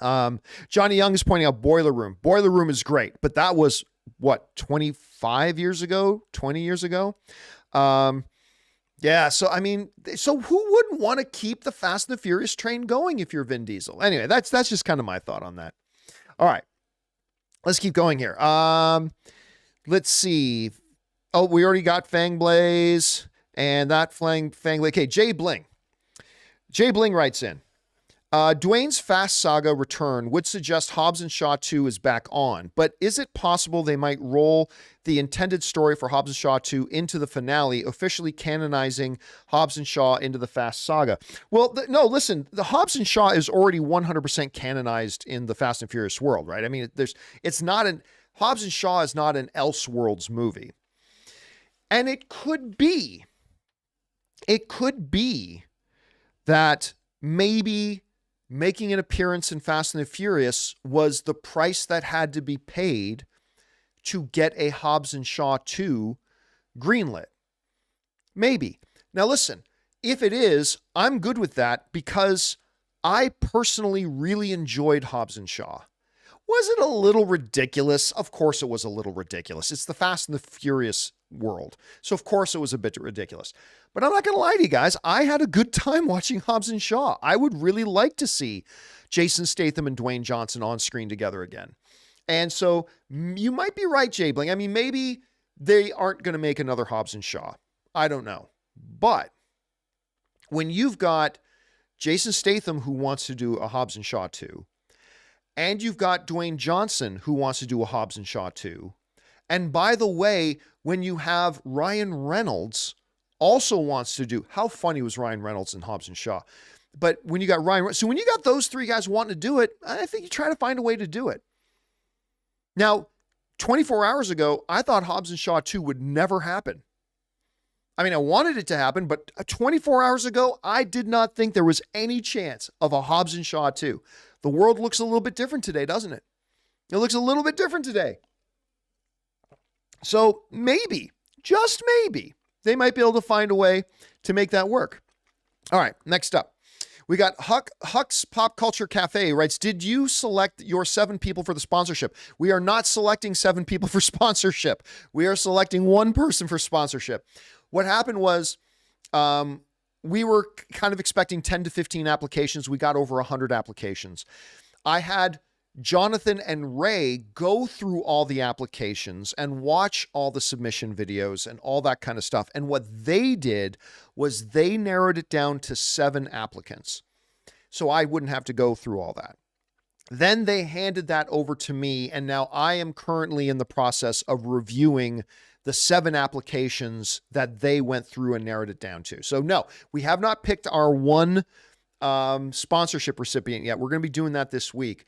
Johnny Young is pointing out Boiler Room. Boiler Room is great, but that was 20 years ago? Yeah. So, I mean, who wouldn't want to keep the Fast and the Furious train going if you're Vin Diesel? Anyway, that's just kind of my thought on that. All right, let's keep going here. Let's see. Oh, we already got Fang Blaze and that Fang Blaze. Okay. Jay Bling writes in, Dwayne's Fast Saga return would suggest Hobbs and Shaw 2 is back on, but is it possible they might roll the intended story for Hobbs and Shaw 2 into the finale, officially canonizing Hobbs and Shaw into the Fast Saga? Well, no, listen, the Hobbs and Shaw is already 100% canonized in the Fast and Furious world, right? I mean, Hobbs and Shaw is not an Elseworlds movie. And it could be that maybe making an appearance in Fast and the Furious was the price that had to be paid to get a Hobbs and Shaw 2 greenlit. Maybe. Now listen, if it is, I'm good with that because I personally really enjoyed Hobbs and Shaw. Was it a little ridiculous? Of course it was a little ridiculous. It's the Fast and the Furious world. So of course it was a bit ridiculous. But I'm not going to lie to you guys. I had a good time watching Hobbs and Shaw. I would really like to see Jason Statham and Dwayne Johnson on screen together again. And so you might be right, Jay Bling. I mean, maybe they aren't going to make another Hobbs and Shaw. I don't know. But when you've got Jason Statham who wants to do a Hobbs and Shaw 2, and you've got Dwayne Johnson who wants to do a Hobbs and Shaw 2, and by the way, when you have Ryan Reynolds also wants to do, how funny was Ryan Reynolds in Hobbs and Shaw? But when you got so when you got those three guys wanting to do it, I think you try to find a way to do it. Now, 24 hours ago, I thought Hobbs and Shaw 2 would never happen. I mean, I wanted it to happen, but 24 hours ago, I did not think there was any chance of a Hobbs and Shaw 2. The world looks a little bit different today, doesn't it? It looks a little bit different today. So maybe, just maybe, they might be able to find a way to make that work. All right, next up. We got Huck's Pop Culture Cafe writes, did you select your 7 people for the sponsorship? We are not selecting 7 people for sponsorship. We are selecting 1 person for sponsorship. What happened was we were kind of expecting 10 to 15 applications. We got over 100 applications. I had Jonathan and Ray go through all the applications and watch all the submission videos and all that kind of stuff. And what they did was they narrowed it down to 7 applicants. So I wouldn't have to go through all that. Then they handed that over to me. And now I am currently in the process of reviewing the 7 applications that they went through and narrowed it down to. So no, we have not picked our 1 sponsorship recipient yet. We're going to be doing that this week.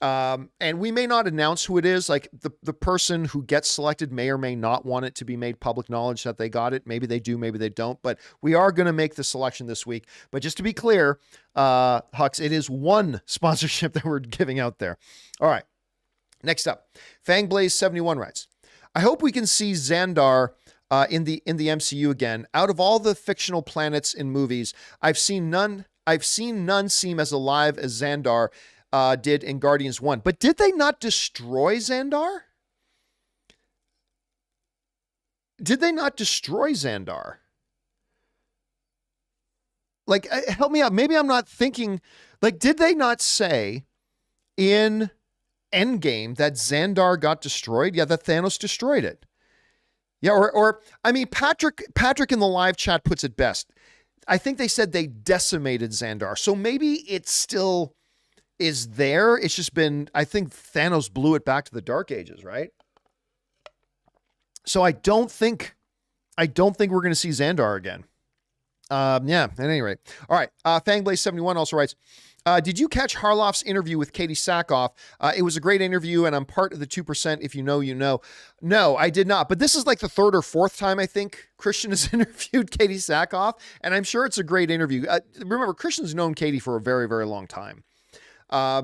And we may not announce who it is. Like the person who gets selected may or may not want it to be made public knowledge that they got it. Maybe they do, maybe they don't, but we are going to make the selection this week. But just to be clear, Hux, it is 1 sponsorship that we're giving out there. All right. Next up, Fangblaze71 writes, I hope we can see Xandar in the MCU again. Out of all the fictional planets in movies, I've seen none seem as alive as Xandar did in Guardians 1. But did they not destroy Xandar? Did they not destroy Xandar? Like, help me out. Maybe I'm not thinking, like, did they not say in Endgame that Xandar got destroyed? Yeah, that Thanos destroyed it. Yeah, or I mean, Patrick in the live chat puts it best. I think they said they decimated Xandar. So maybe it still is there. It's just been, I think Thanos blew it back to the Dark Ages, right? So I don't think we're going to see Xandar again. Yeah, at any rate. All right. Fangblaze71 also writes, did you catch Harloff's interview with Katie Sackhoff? It was a great interview, and I'm part of the 2%. If you know, you know. No, I did not. But this is like the 3rd or 4th time I think Christian has interviewed Katie Sackhoff, and I'm sure it's a great interview. Remember, Christian's known Katie for a very, very long time.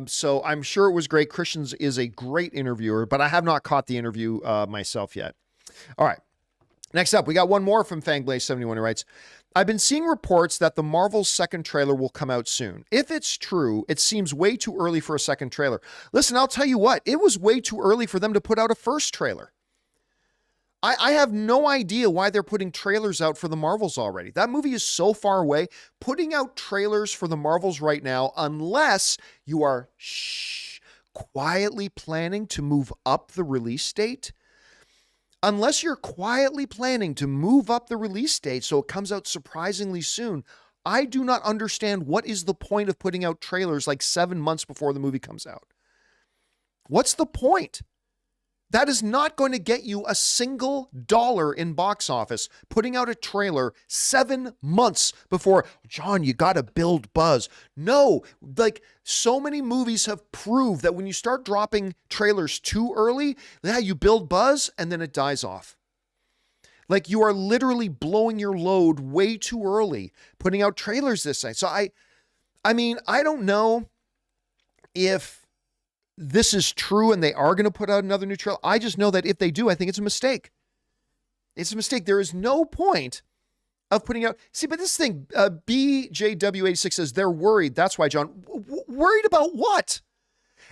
So I'm sure it was great. Christian's is a great interviewer, but I have not caught the interview myself yet. All right. Next up, we got one more from Fangblaze71 who writes, I've been seeing reports that the Marvel's second trailer will come out soon. If it's true, it seems way too early for a second trailer. Listen, I'll tell you what, it was way too early for them to put out a first trailer. I have no idea why they're putting trailers out for the Marvels already. That movie is so far away. Putting out trailers for the Marvels right now, unless you are quietly planning to move up the release date, unless you're quietly planning to move up the release date so it comes out surprisingly soon, I do not understand what is the point of putting out trailers like 7 months before the movie comes out. What's the point? That is not going to get you a single dollar in box office, putting out a trailer 7 months before. John, you got to build buzz. No, like so many movies have proved that when you start dropping trailers too early, yeah, you build buzz and then it dies off. Like you are literally blowing your load way too early, putting out trailers this way. So I mean, I don't know if this is true and they are going to put out another new trailer. I just know that if they do, I think it's a mistake. It's a mistake. There is no point of putting out. See, but this thing, BJW86 says they're worried. That's why, John. Worried about what?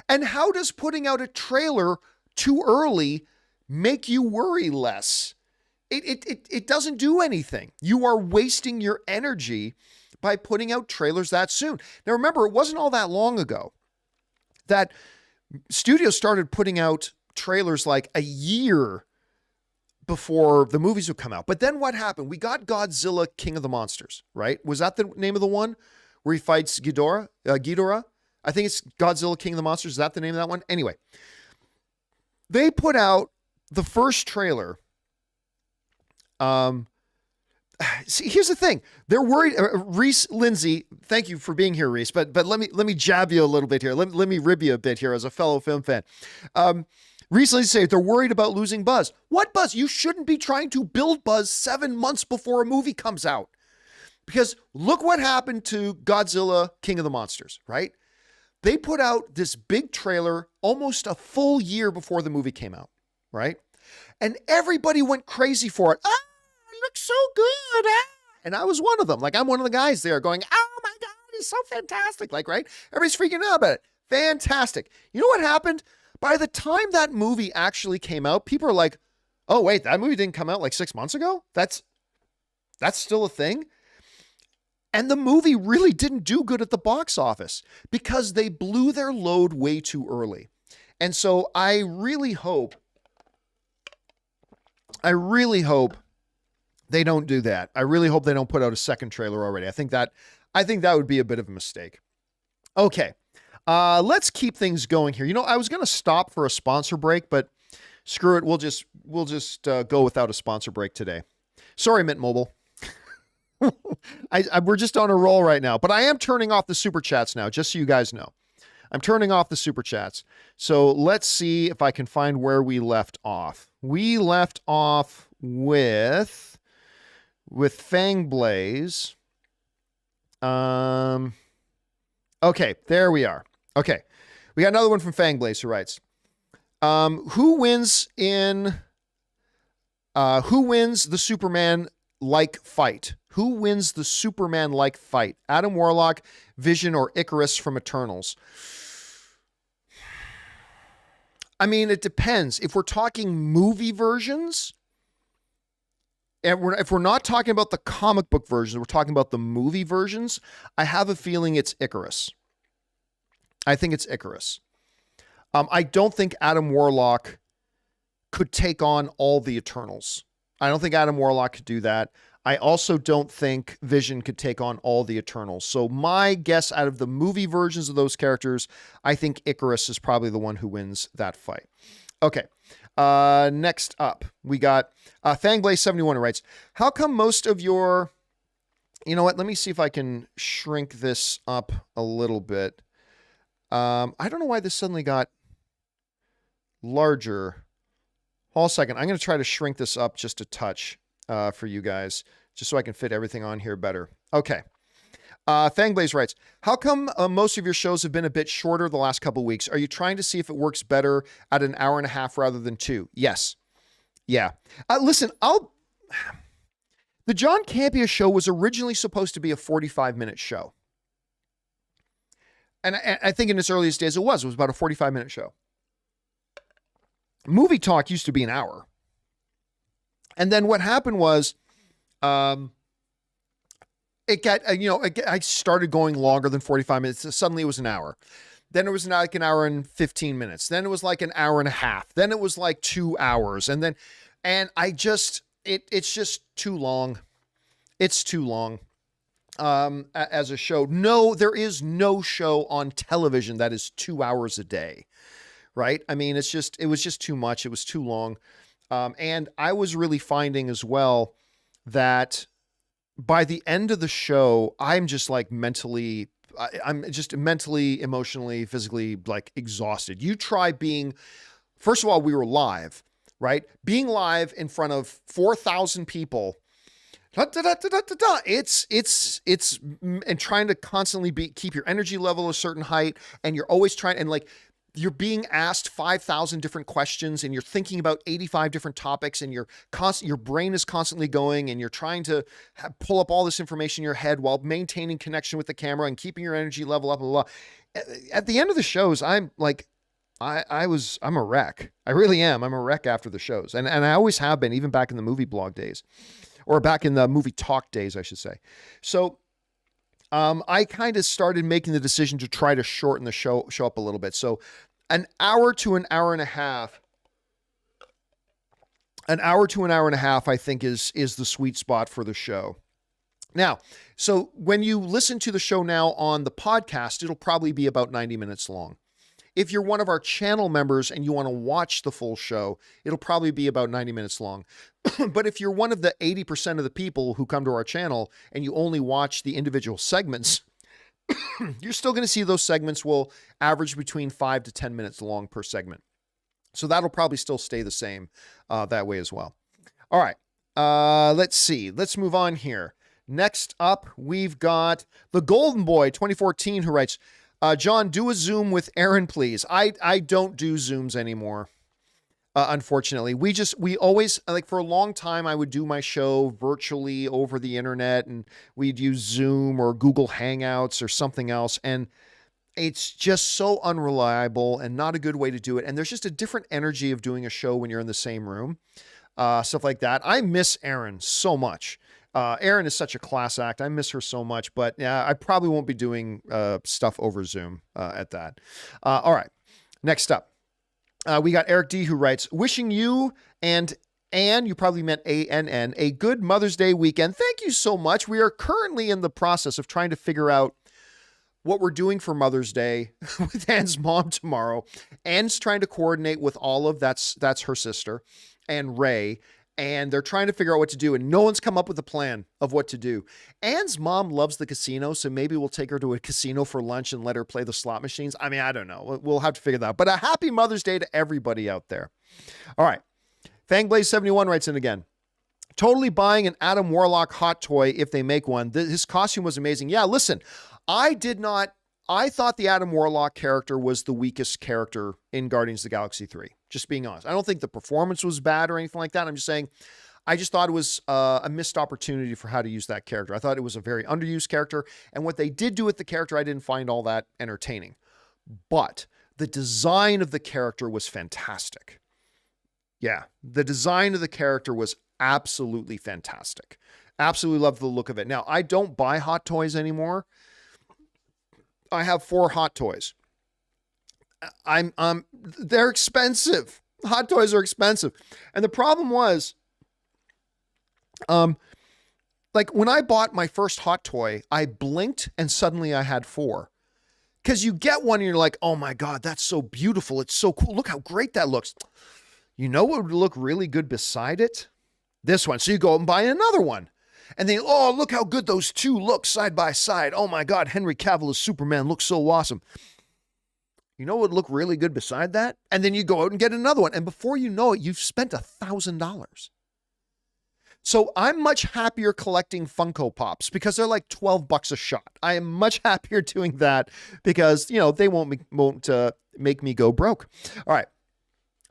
And how does putting out a trailer too early make you worry less? It doesn't do anything. You are wasting your energy by putting out trailers that soon. Now, remember, it wasn't all that long ago that studios started putting out trailers like a year before the movies would come out. But then what happened? We got Godzilla King of the Monsters, right? Was that the name of the one where he fights Ghidorah? I think it's Godzilla King of the Monsters. Is that the name of that one? Anyway, they put out the first trailer. See, here's the thing. They're worried. Reese Lindsay, thank you for being here, Reese. But let me jab you a little bit here. Let me rib you a bit here as a fellow film fan. Reese Lindsay said they're worried about losing buzz. What buzz? You shouldn't be trying to build buzz 7 months before a movie comes out. Because look what happened to Godzilla King of the Monsters, right? They put out this big trailer almost a full year before the movie came out, right? And everybody went crazy for it. Looks so good. And I was one of them. Like, I'm one of the guys there going, oh my God, it's so fantastic. Like, right? Everybody's freaking out about it. Fantastic. You know what happened? By the time that movie actually came out, people are like, oh, wait, that movie didn't come out like 6 months ago? That's still a thing? And the movie really didn't do good at the box office because they blew their load way too early. And so I really hope they don't do that. I really hope they don't put out a second trailer already. I think that would be a bit of a mistake. Okay. Let's keep things going here. You know, I was going to stop for a sponsor break, but screw it. We'll just go without a sponsor break today. Sorry, Mint Mobile. We're just on a roll right now, but I am turning off the super chats now, just so you guys know. I'm turning off the super chats. So let's see if I can find where we left off. We left off with Fang Blaze. Okay, there we are. Okay. We got another one from Fang Blaze who writes, who wins the Superman-like fight? Who wins the Superman-like fight? Adam Warlock, Vision, or Icarus from Eternals? I mean, it depends. If we're talking movie versions, and if we're not talking about the comic book versions, we're talking about the movie versions, I have a feeling it's Icarus. I think it's Icarus. I don't think Adam Warlock could take on all the Eternals. I don't think Adam Warlock could do that. I also don't think Vision could take on all the Eternals. So my guess out of the movie versions of those characters, I think Icarus is probably the one who wins that fight. Okay. Next up, we got Fangblaze71 who writes, how come most of your... You know what? Let me see if I can shrink this up a little bit. I don't know why this suddenly got larger. Hold a second. I'm going to try to shrink this up just a touch for you guys, just so I can fit everything on here better. Okay. Fangblaze writes, how come most of your shows have been a bit shorter the last couple of weeks? Are you trying to see if it works better at an hour and a half rather than 2? Yes. Yeah. Listen, the John Campea Show was originally supposed to be a 45-minute show. And I think in its earliest days it was about a 45-minute show. Movie Talk used to be an hour. And then what happened was, I started going longer than 45 minutes. Suddenly it was an hour. Then it was like an hour and 15 minutes. Then it was like an hour and a half. Then it was like 2 hours. And I just, it's just too long. It's too long. as a show. No, there is no show on television that is 2 hours a day, right? I mean, it was just too much. It was too long. And I was really finding as well that by the end of the show, I'm just like I'm just mentally, emotionally, physically like exhausted. You try being, first of all, we were live, right? Being live in front of 4,000 people. It's and trying to constantly keep your energy level a certain height, and you're always trying, and like you're being asked 5,000 different questions, and you're thinking about 85 different topics, and your brain is constantly going, and you're trying to pull up all this information in your head while maintaining connection with the camera and keeping your energy level up. Blah, blah, blah. At the end of the shows, I'm like, I'm a wreck. I really am. I'm a wreck after the shows, and I always have been, even back in the movie blog days. Or back in the movie talk days, I should say. So I kind of started making the decision to try to shorten the show up a little bit. So an hour to an hour and a half, I think is the sweet spot for the show. Now, so when you listen to the show now on the podcast, it'll probably be about 90 minutes long. If you're one of our channel members and you want to watch the full show, it'll probably be about 90 minutes long. But if you're one of the 80% of the people who come to our channel and you only watch the individual segments, you're still going to see those segments will average between 5 to 10 minutes long per segment. So that'll probably still stay the same that way as well. All right. Let's see. Let's move on here. Next up, we've got the Golden Boy 2014 who writes, John, do a Zoom with Aaron, please. I don't do Zooms anymore. Unfortunately, we always, like, for a long time, I would do my show virtually over the internet, and we'd use Zoom or Google Hangouts or something else. And it's just so unreliable and not a good way to do it. And there's just a different energy of doing a show when you're in the same room, stuff like that. I miss Aaron so much. Erin is such a class act. I miss her so much, but yeah, I probably won't be doing stuff over Zoom at that. All right. Next up, we got Eric D who writes, wishing you and Anne, you probably meant ANN, a good Mother's Day weekend. Thank you so much. We are currently in the process of trying to figure out what we're doing for Mother's Day with Anne's mom tomorrow. Anne's trying to coordinate with Olive, that's her sister, and Ray. And they're trying to figure out what to do, and no one's come up with a plan of what to do. Anne's mom loves the casino, so maybe we'll take her to a casino for lunch and let her play the slot machines. I mean, I don't know. We'll have to figure that out. But a happy Mother's Day to everybody out there. All right. Fangblaze71 writes in again. Totally buying an Adam Warlock hot toy if they make one. His costume was amazing. Yeah, listen, I thought the Adam Warlock character was the weakest character in Guardians of the Galaxy 3. Just being honest. I don't think the performance was bad or anything like that. I'm just saying, I just thought it was a missed opportunity for how to use that character. I thought it was a very underused character. And what they did do with the character, I didn't find all that entertaining. But the design of the character was fantastic. Yeah, the design of the character was absolutely fantastic. Absolutely love the look of it. Now, I don't buy hot toys anymore. I have 4 hot toys. They're expensive. Hot toys are expensive. And the problem was, like when I bought my first hot toy, I blinked and suddenly I had 4. Because you get one and you're like, oh my God, that's so beautiful. It's so cool. Look how great that looks. You know what would look really good beside it? This one. So you go out and buy another one. And then, oh, look how good those two look side by side. Oh my God, Henry Cavill as Superman looks so awesome. You know what would look really good beside that? And then you go out and get another one. And before you know it, you've spent $1,000. So I'm much happier collecting Funko Pops because they're like $12 a shot. I am much happier doing that because, you know, they won't make me go broke. All right.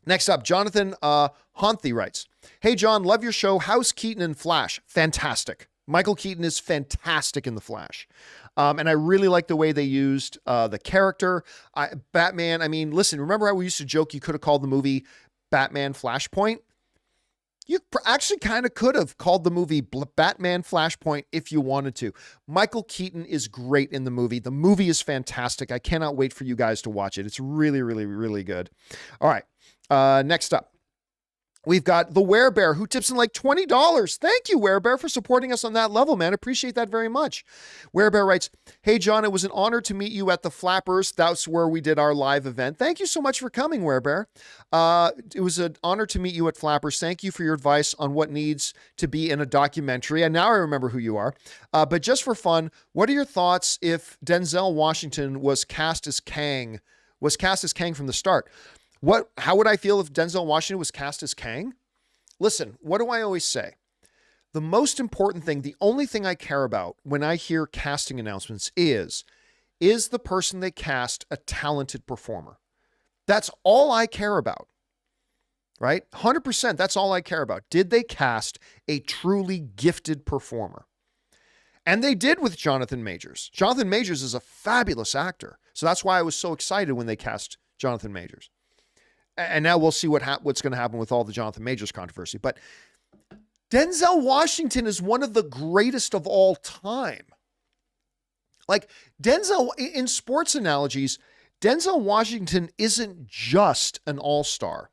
Next up, Jonathan Honthi writes, hey, John, love your show. How's Keaton in Flash? Fantastic. Michael Keaton is fantastic in The Flash. And I really like the way they used the character. Batman, I mean, listen, remember how we used to joke you could have called the movie Batman Flashpoint? You actually kind of could have called the movie Batman Flashpoint if you wanted to. Michael Keaton is great in the movie. The movie is fantastic. I cannot wait for you guys to watch it. It's really, really, really good. All right. Next up, We've got the Werebear, who tips in like $20. Thank you, Werebear, for supporting us on that level, man. Appreciate that very much. Werebear writes, hey, John, it was an honor to meet you at the Flappers. That's where we did our live event. Thank you so much for coming, Werebear. It was an honor to meet you at Flappers. Thank you for your advice on what needs to be in a documentary. And now I remember who you are. But just for fun, what are your thoughts if Denzel Washington was cast as Kang from the start? How would I feel if Denzel Washington was cast as Kang? Listen, what do I always say? The most important thing, the only thing I care about when I hear casting announcements is the person they cast a talented performer? That's all I care about, right? 100%, that's all I care about. Did they cast a truly gifted performer? And they did with Jonathan Majors. Jonathan Majors is a fabulous actor. So that's why I was so excited when they cast Jonathan Majors. And now we'll see what's going to happen with all the Jonathan Majors controversy. But Denzel Washington is one of the greatest of all time. Like Denzel, in sports analogies, Denzel Washington isn't just an all-star.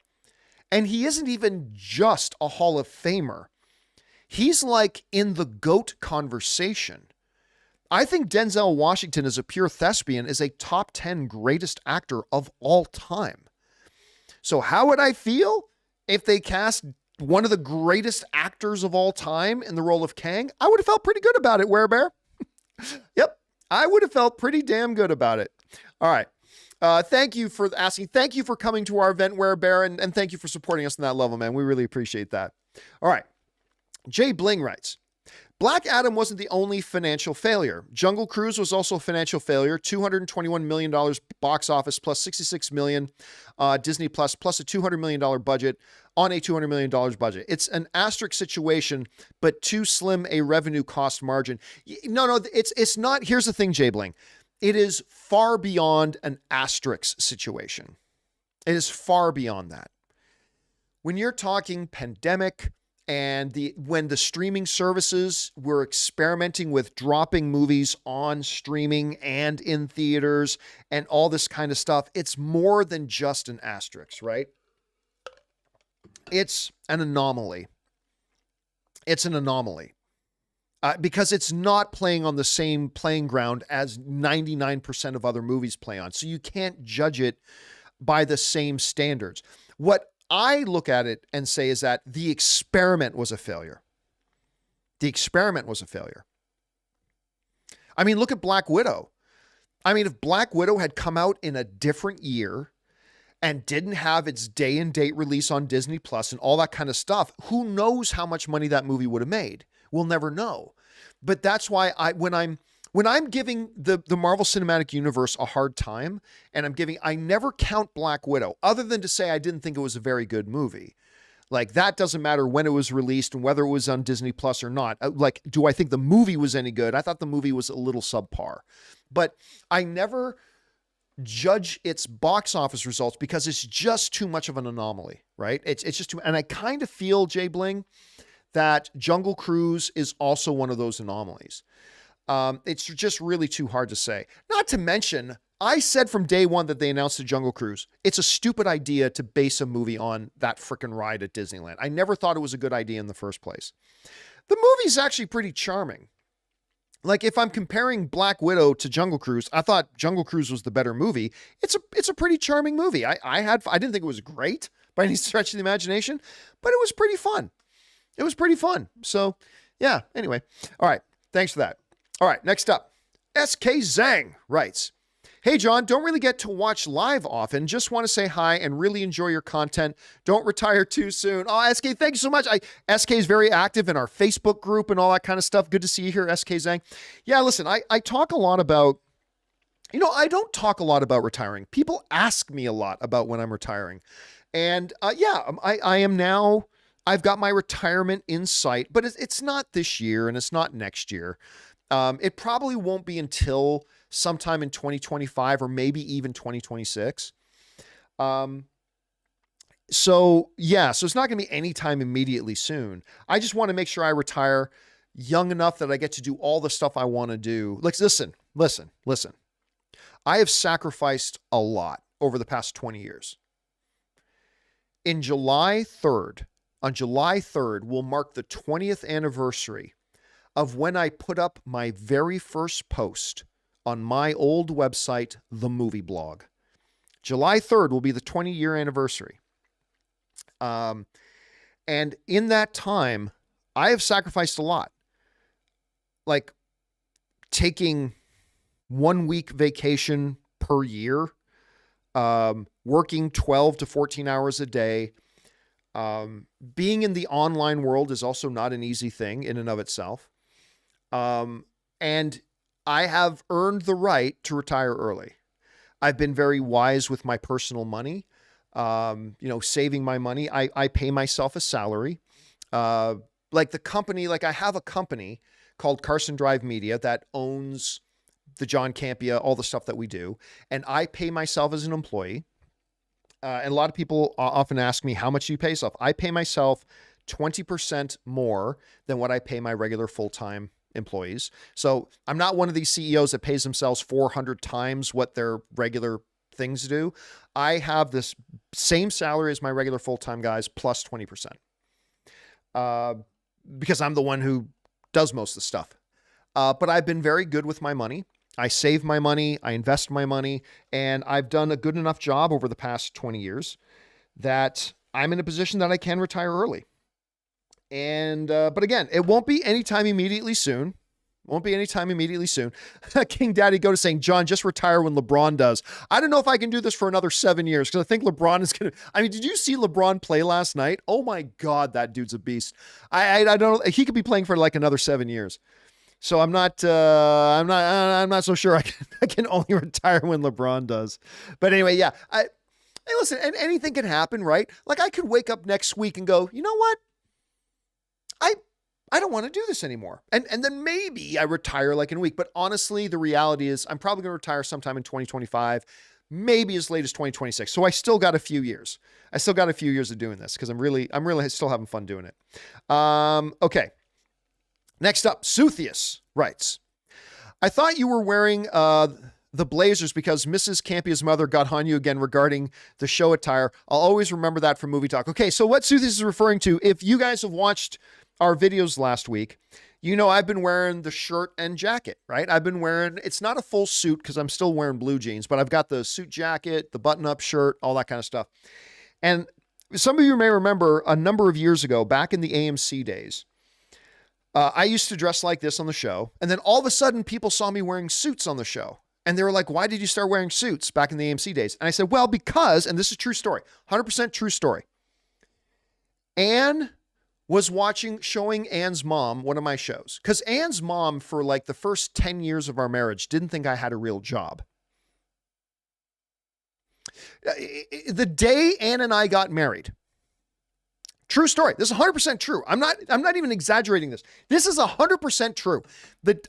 And he isn't even just a Hall of Famer. He's like in the GOAT conversation. I think Denzel Washington, as a pure thespian, is a top 10 greatest actor of all time. So how would I feel if they cast one of the greatest actors of all time in the role of Kang? I would have felt pretty good about it, Werebear. Yep, I would have felt pretty damn good about it. All right. Thank you for asking. Thank you for coming to our event, Werebear, and thank you for supporting us on that level, man. We really appreciate that. All right. Jay Bling writes, Black Adam wasn't the only financial failure. Jungle Cruise was also a financial failure. $221 million box office plus $66 million Disney plus a $200 million budget on a $200 million budget. It's an asterisk situation, but too slim a revenue cost margin. No, it's not. Here's the thing, Jay Bling. It is far beyond an asterisk situation. It is far beyond that. When you're talking pandemic, and when the streaming services were experimenting with dropping movies on streaming and in theaters and all this kind of stuff, it's more than just an asterisk, right? It's an anomaly. It's an anomaly. Because it's not playing on the same playing ground as 99% of other movies play on. So you can't judge it by the same standards. What I look at it and say is that the experiment was a failure. The experiment was a failure. I mean, look at Black Widow. I mean, if Black Widow had come out in a different year and didn't have its day and date release on Disney Plus and all that kind of stuff, who knows how much money that movie would have made? We'll never know. But that's why when I'm giving the Marvel Cinematic Universe a hard time, and I never count Black Widow, other than to say I didn't think it was a very good movie. Like, that doesn't matter when it was released and whether it was on Disney Plus or not. Like, do I think the movie was any good? I thought the movie was a little subpar. But I never judge its box office results because it's just too much of an anomaly, right? It's just too, and I kind of feel, Jay Bling, that Jungle Cruise is also one of those anomalies. It's just really too hard to say. Not to mention, I said from day one that they announced the Jungle Cruise, it's a stupid idea to base a movie on that frickin' ride at Disneyland. I never thought it was a good idea in the first place. The movie's actually pretty charming. Like, if I'm comparing Black Widow to Jungle Cruise, I thought Jungle Cruise was the better movie. It's a pretty charming movie. I didn't think it was great by any stretch of the imagination, but it was pretty fun. It was pretty fun. So, yeah, anyway. All right, thanks for that. All right, next up, SK Zhang writes, hey, John, don't really get to watch live often. Just want to say hi and really enjoy your content. Don't retire too soon. Oh, SK, thank you so much. SK is very active in our Facebook group and all that kind of stuff. Good to see you here, SK Zhang. Yeah, listen, I talk a lot about, I don't talk a lot about retiring. People ask me a lot about when I'm retiring. And I am now, I've got my retirement in sight, but it's not this year and it's not next year. It probably won't be until sometime in 2025 or maybe even 2026. So it's not going to be anytime immediately soon. I just want to make sure I retire young enough that I get to do all the stuff I want to do. Like, listen. I have sacrificed a lot over the past 20 years. In July 3rd, on July 3rd, will mark the 20th anniversary of when I put up my very first post on my old website, The Movie Blog. July 3rd will be the 20-year anniversary. And in that time, I have sacrificed a lot. Like taking 1 week vacation per year, working 12 to 14 hours a day. Being in the online world is also not an easy thing in and of itself. And I have earned the right to retire early. I've been very wise with my personal money, saving my money. I pay myself a salary. Like the company, like I have a company called Carson Drive Media that owns the John Campea, all the stuff that we do. And I pay myself as an employee. And a lot of people often ask me, how much do you pay yourself? I pay myself 20% more than what I pay my regular full-time employees. So I'm not one of these CEOs that pays themselves 400 times what their regular things do. I have this same salary as my regular full-time guys plus 20%. Because I'm the one who does most of the stuff. But I've been very good with my money. I save my money, I invest my money, and I've done a good enough job over the past 20 years that I'm in a position that I can retire early. And, but again, it won't be anytime immediately soon. King Daddy Go to saying, John, just retire when LeBron does. I don't know if I can do this for another 7 years because I think LeBron is going to, I mean, did you see LeBron play last night? Oh my God, that dude's a beast. I don't know. He could be playing for like another 7 years. So I'm not so sure I can only retire when LeBron does. But anyway, yeah. Hey, listen, and anything can happen, right? Like I could wake up next week and go, you know what? I don't want to do this anymore. And then maybe I retire like in a week. But honestly, the reality is I'm probably going to retire sometime in 2025, maybe as late as 2026. So I still got a few years. of doing this because I'm really still having fun doing it. Okay. Next up, Suthius writes, I thought you were wearing the blazers because Mrs. Campea's mother got on you again regarding the show attire. I'll always remember that from Movie Talk. Okay, so what Suthius is referring to, if you guys have watched our videos last week, you know I've been wearing the shirt and jacket, right? I've been wearing, it's not a full suit because I'm still wearing blue jeans, but I've got the suit jacket, the button-up shirt, all that kind of stuff. And some of you may remember a number of years ago, back in the AMC days, I used to dress like this on the show. And then all of a sudden people saw me wearing suits on the show. And they were like, why did you start wearing suits back in the AMC days? And I said, well, because, and this is true story, 100% true story. Anne was showing Anne's mom one of my shows. Because Anne's mom, for like the first 10 years of our marriage, didn't think I had a real job. The day Anne and I got married, true story. This is 100% true. I'm not even exaggerating this. This is 100% true.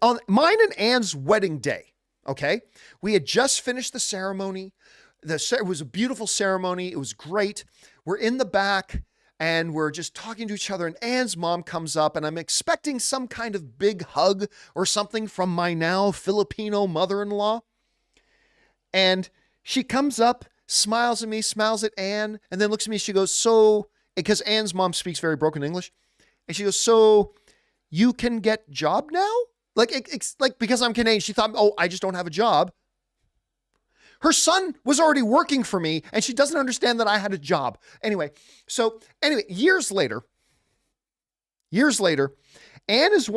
On mine and Anne's wedding day, okay, we had just finished the ceremony. It was a beautiful ceremony. It was great. We're in the back and we're just talking to each other. And Anne's mom comes up and I'm expecting some kind of big hug or something from my now Filipino mother-in-law. And she comes up, smiles at me, smiles at Anne, and then looks at me. She goes, so, because Anne's mom speaks very broken English. And she goes, so you can get job now? Like because I'm Canadian, she thought, oh, I just don't have a job. Her son was already working for me and she doesn't understand that I had a job. Anyway, years later, Anne is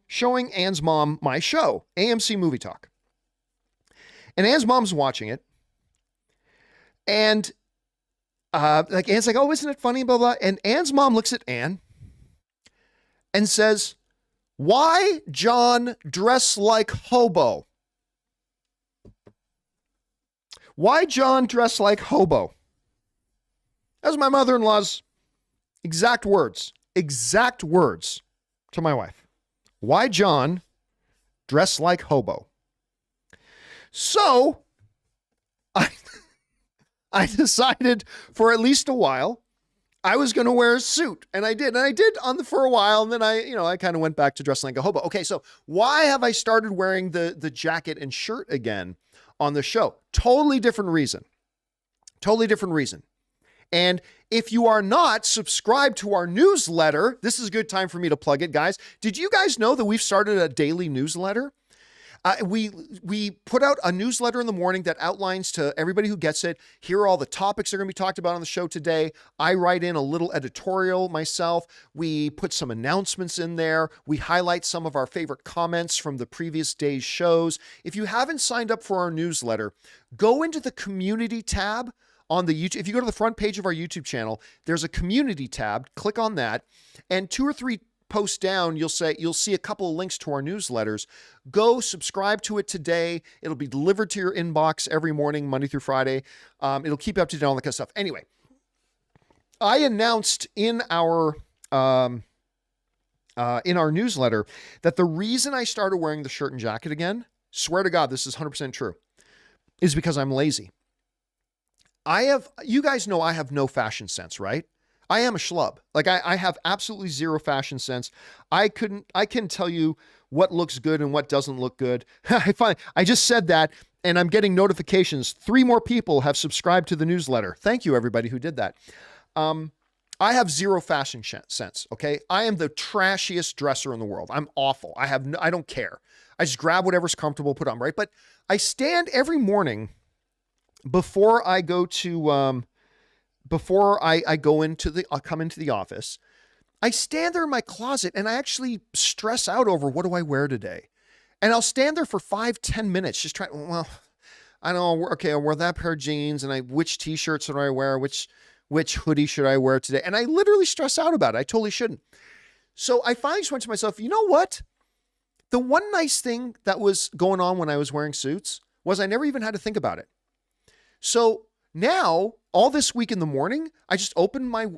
showing Anne's mom my show, AMC Movie Talk. And Anne's mom's watching it. And Anne's like, oh, isn't it funny, blah, blah. And Anne's mom looks at Anne and says, why John dress like hobo? Why John dress like hobo? That was my mother-in-law's exact words to my wife. Why John dress like hobo? So I decided for at least a while I was going to wear a suit, and I did for a while. And then I kind of went back to dressing like a hobo. Okay. So why have I started wearing the jacket and shirt again on the show? Totally different reason. And if you are not subscribed to our newsletter, this is a good time for me to plug it, guys. Did you guys know that we've started a daily newsletter? We put out a newsletter in the morning that outlines to everybody who gets it, here are all the topics that are going to be talked about on the show today. I write in a little editorial myself. We put some announcements in there. We highlight some of our favorite comments from the previous day's shows. If you haven't signed up for our newsletter, go into the community tab on the YouTube. If you go to the front page of our YouTube channel, there's a community tab. Click on that, and 2 or 3 posts down, you'll see a couple of links to our newsletters. Go subscribe to it today. It'll be delivered to your inbox every morning, Monday through Friday. It'll keep you up to date on all that kind of stuff. Anyway, I announced in our newsletter that the reason I started wearing the shirt and jacket again, swear to God, this is 100% true, is because I'm lazy. You guys know I have no fashion sense, right? I am a schlub. Like I have absolutely zero fashion sense. I can tell you what looks good and what doesn't look good. I just said that and I'm getting notifications. 3 more people have subscribed to the newsletter. Thank you everybody who did that. I have zero fashion sense. Okay. I am the trashiest dresser in the world. I'm awful. I don't care. I just grab whatever's comfortable, put on, right? But I stand every morning before I go to, I come into the office, I stand there in my closet and I actually stress out over what do I wear today? And I'll stand there for 5-10 minutes, just trying, well, I don't know. Okay. I'll wear that pair of jeans and which t-shirts should I wear? Which hoodie should I wear today? And I literally stress out about it. I totally shouldn't. So I finally just went to myself, you know what? The one nice thing that was going on when I was wearing suits was I never even had to think about it. So now, all this week in the morning, I just open my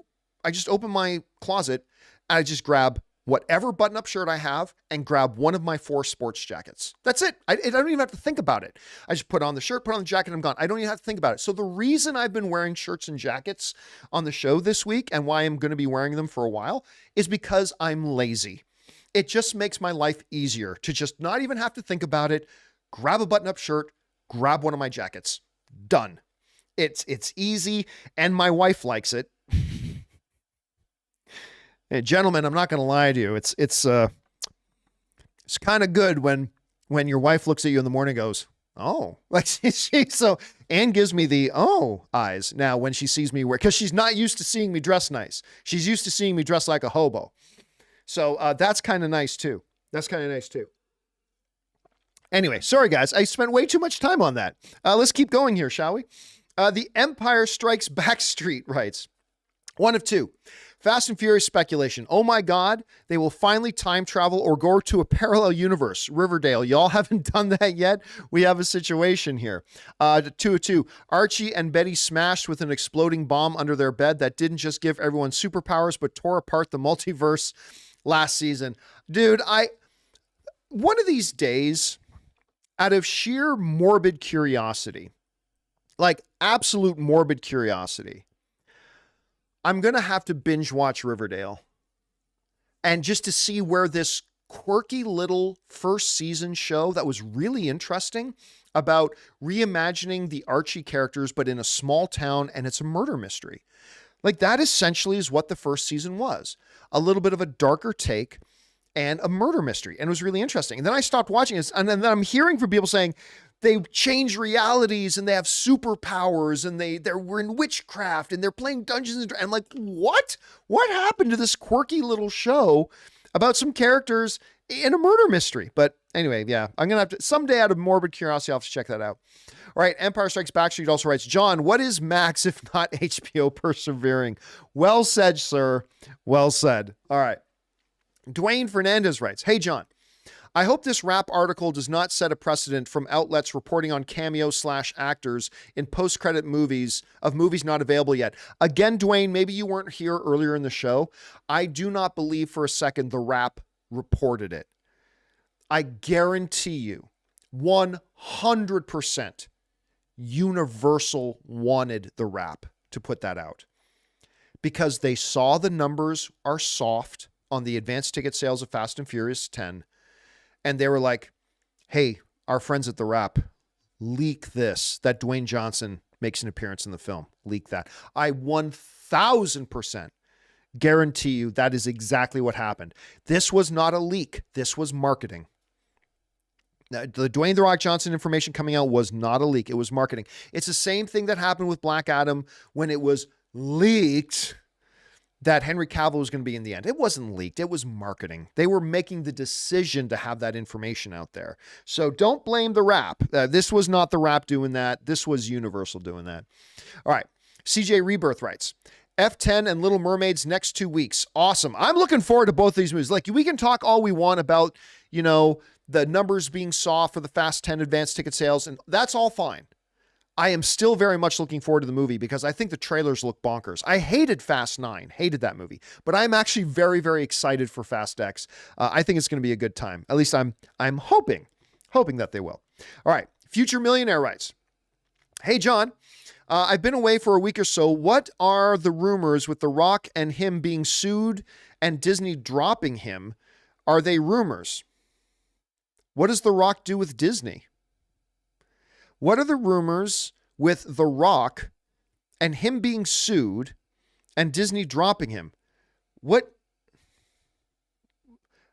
closet and I just grab whatever button-up shirt I have and grab one of my 4 sports jackets. That's it. I don't even have to think about it. I just put on the shirt, put on the jacket, and I'm gone. I don't even have to think about it. So the reason I've been wearing shirts and jackets on the show this week and why I'm going to be wearing them for a while is because I'm lazy. It just makes my life easier to just not even have to think about it. Grab a button-up shirt, grab one of my jackets. Done. It's easy, and my wife likes it. Hey, gentlemen, I'm not going to lie to you. It's kind of good when your wife looks at you in the morning and goes, oh, like so Anne gives me the eyes now when she sees me wear, because she's not used to seeing me dress nice. She's used to seeing me dress like a hobo. So that's kind of nice too. Anyway, sorry guys, I spent way too much time on that. Let's keep going here, shall we? The Empire Strikes Back Street writes, 1 of 2. Fast and Furious speculation. Oh my God, they will finally time travel or go to a parallel universe. Riverdale, y'all haven't done that yet? We have a situation here. 2 of 2. Archie and Betty smashed with an exploding bomb under their bed that didn't just give everyone superpowers, but tore apart the multiverse last season. Dude, one of these days, out of sheer morbid curiosity, like absolute morbid curiosity, I'm going to have to binge watch Riverdale. And just to see where this quirky little first season show that was really interesting about reimagining the Archie characters, but in a small town, and it's a murder mystery. Like that essentially is what the first season was. A little bit of a darker take and a murder mystery. And it was really interesting. And then I stopped watching it. And then I'm hearing from people saying, they change realities and they have superpowers and we're in witchcraft and they're playing Dungeons and Dragons. I'm like, what? What happened to this quirky little show about some characters in a murder mystery? But anyway, yeah, I'm going to have to, someday out of morbid curiosity, I'll have to check that out. All right. Empire Strikes Back Street also writes, John, what is Max if not HBO persevering? Well said, sir. Well said. All right. Dwayne Fernandez writes, hey, John, I hope this rap article does not set a precedent from outlets reporting on cameo/actors in post-credit movies of movies not available yet. Again, Dwayne, maybe you weren't here earlier in the show. I do not believe for a second the Wrap reported it. I guarantee you 100% Universal wanted the Wrap to put that out because they saw the numbers are soft on the advanced ticket sales of Fast and Furious 10. And they were like, hey, our friends at the Wrap, leak this, that Dwayne Johnson makes an appearance in the film. Leak that. I 1000% guarantee you that is exactly what happened. This was not a leak. This was marketing. The Dwayne "The Rock" Johnson information coming out was not a leak. It was marketing. It's the same thing that happened with Black Adam when it was leaked that Henry Cavill was going to be in the end. It wasn't leaked. It was marketing. They were making the decision to have that information out there. So don't blame the Wrap. This was not the Wrap doing that. This was Universal doing that. All right. CJ Rebirth writes, F10 and Little Mermaids next 2 weeks. Awesome. I'm looking forward to both of these movies. Like, we can talk all we want about, you know, the numbers being soft for the Fast 10 advanced ticket sales, and that's all fine. I am still very much looking forward to the movie because I think the trailers look bonkers. I hated Fast 9, hated that movie, but I'm actually very, very excited for Fast X. I think it's going to be a good time. At least I'm hoping that they will. All right. Future Millionaire writes, hey, John, I've been away for a week or so. What are the rumors with The Rock and him being sued and Disney dropping him? Are they rumors? What does The Rock do with Disney? What are the rumors with The Rock and him being sued and Disney dropping him? What?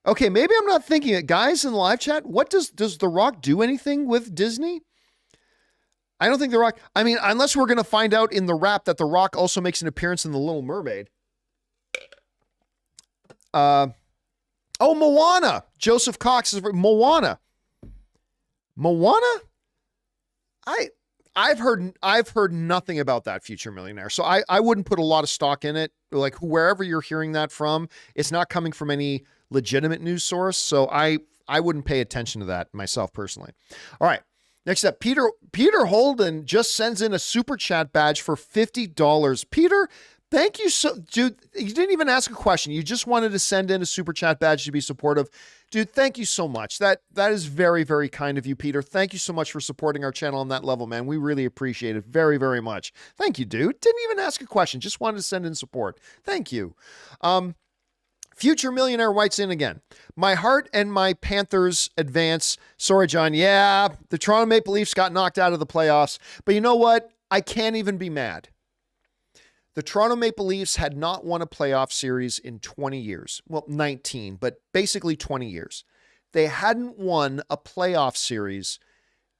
Okay, maybe I'm not thinking it. Guys in the live chat, what does The Rock do anything with Disney? I don't think The Rock, I mean, unless we're going to find out in the Wrap that The Rock also makes an appearance in The Little Mermaid. Moana. Joseph Cox is Moana. Moana? I've heard nothing about that, Future Millionaire. So I wouldn't put a lot of stock in it. Like, wherever you're hearing that from, it's not coming from any legitimate news source. So I wouldn't pay attention to that myself personally. All right. Next up, Peter Holden just sends in a super chat badge for $50. Peter, thank you. Dude, you didn't even ask a question. You just wanted to send in a super chat badge to be supportive. Dude, thank you so much. That is very, very kind of you, Peter. Thank you so much for supporting our channel on that level, man. We really appreciate it very, very much. Thank you, dude. Didn't even ask a question. Just wanted to send in support. Thank you. Future Millionaire writes in again. My heart and my Panthers advance. Sorry, John. Yeah, the Toronto Maple Leafs got knocked out of the playoffs. But you know what? I can't even be mad. The Toronto Maple Leafs had not won a playoff series in 20 years. Well, 19, but basically 20 years. They hadn't won a playoff series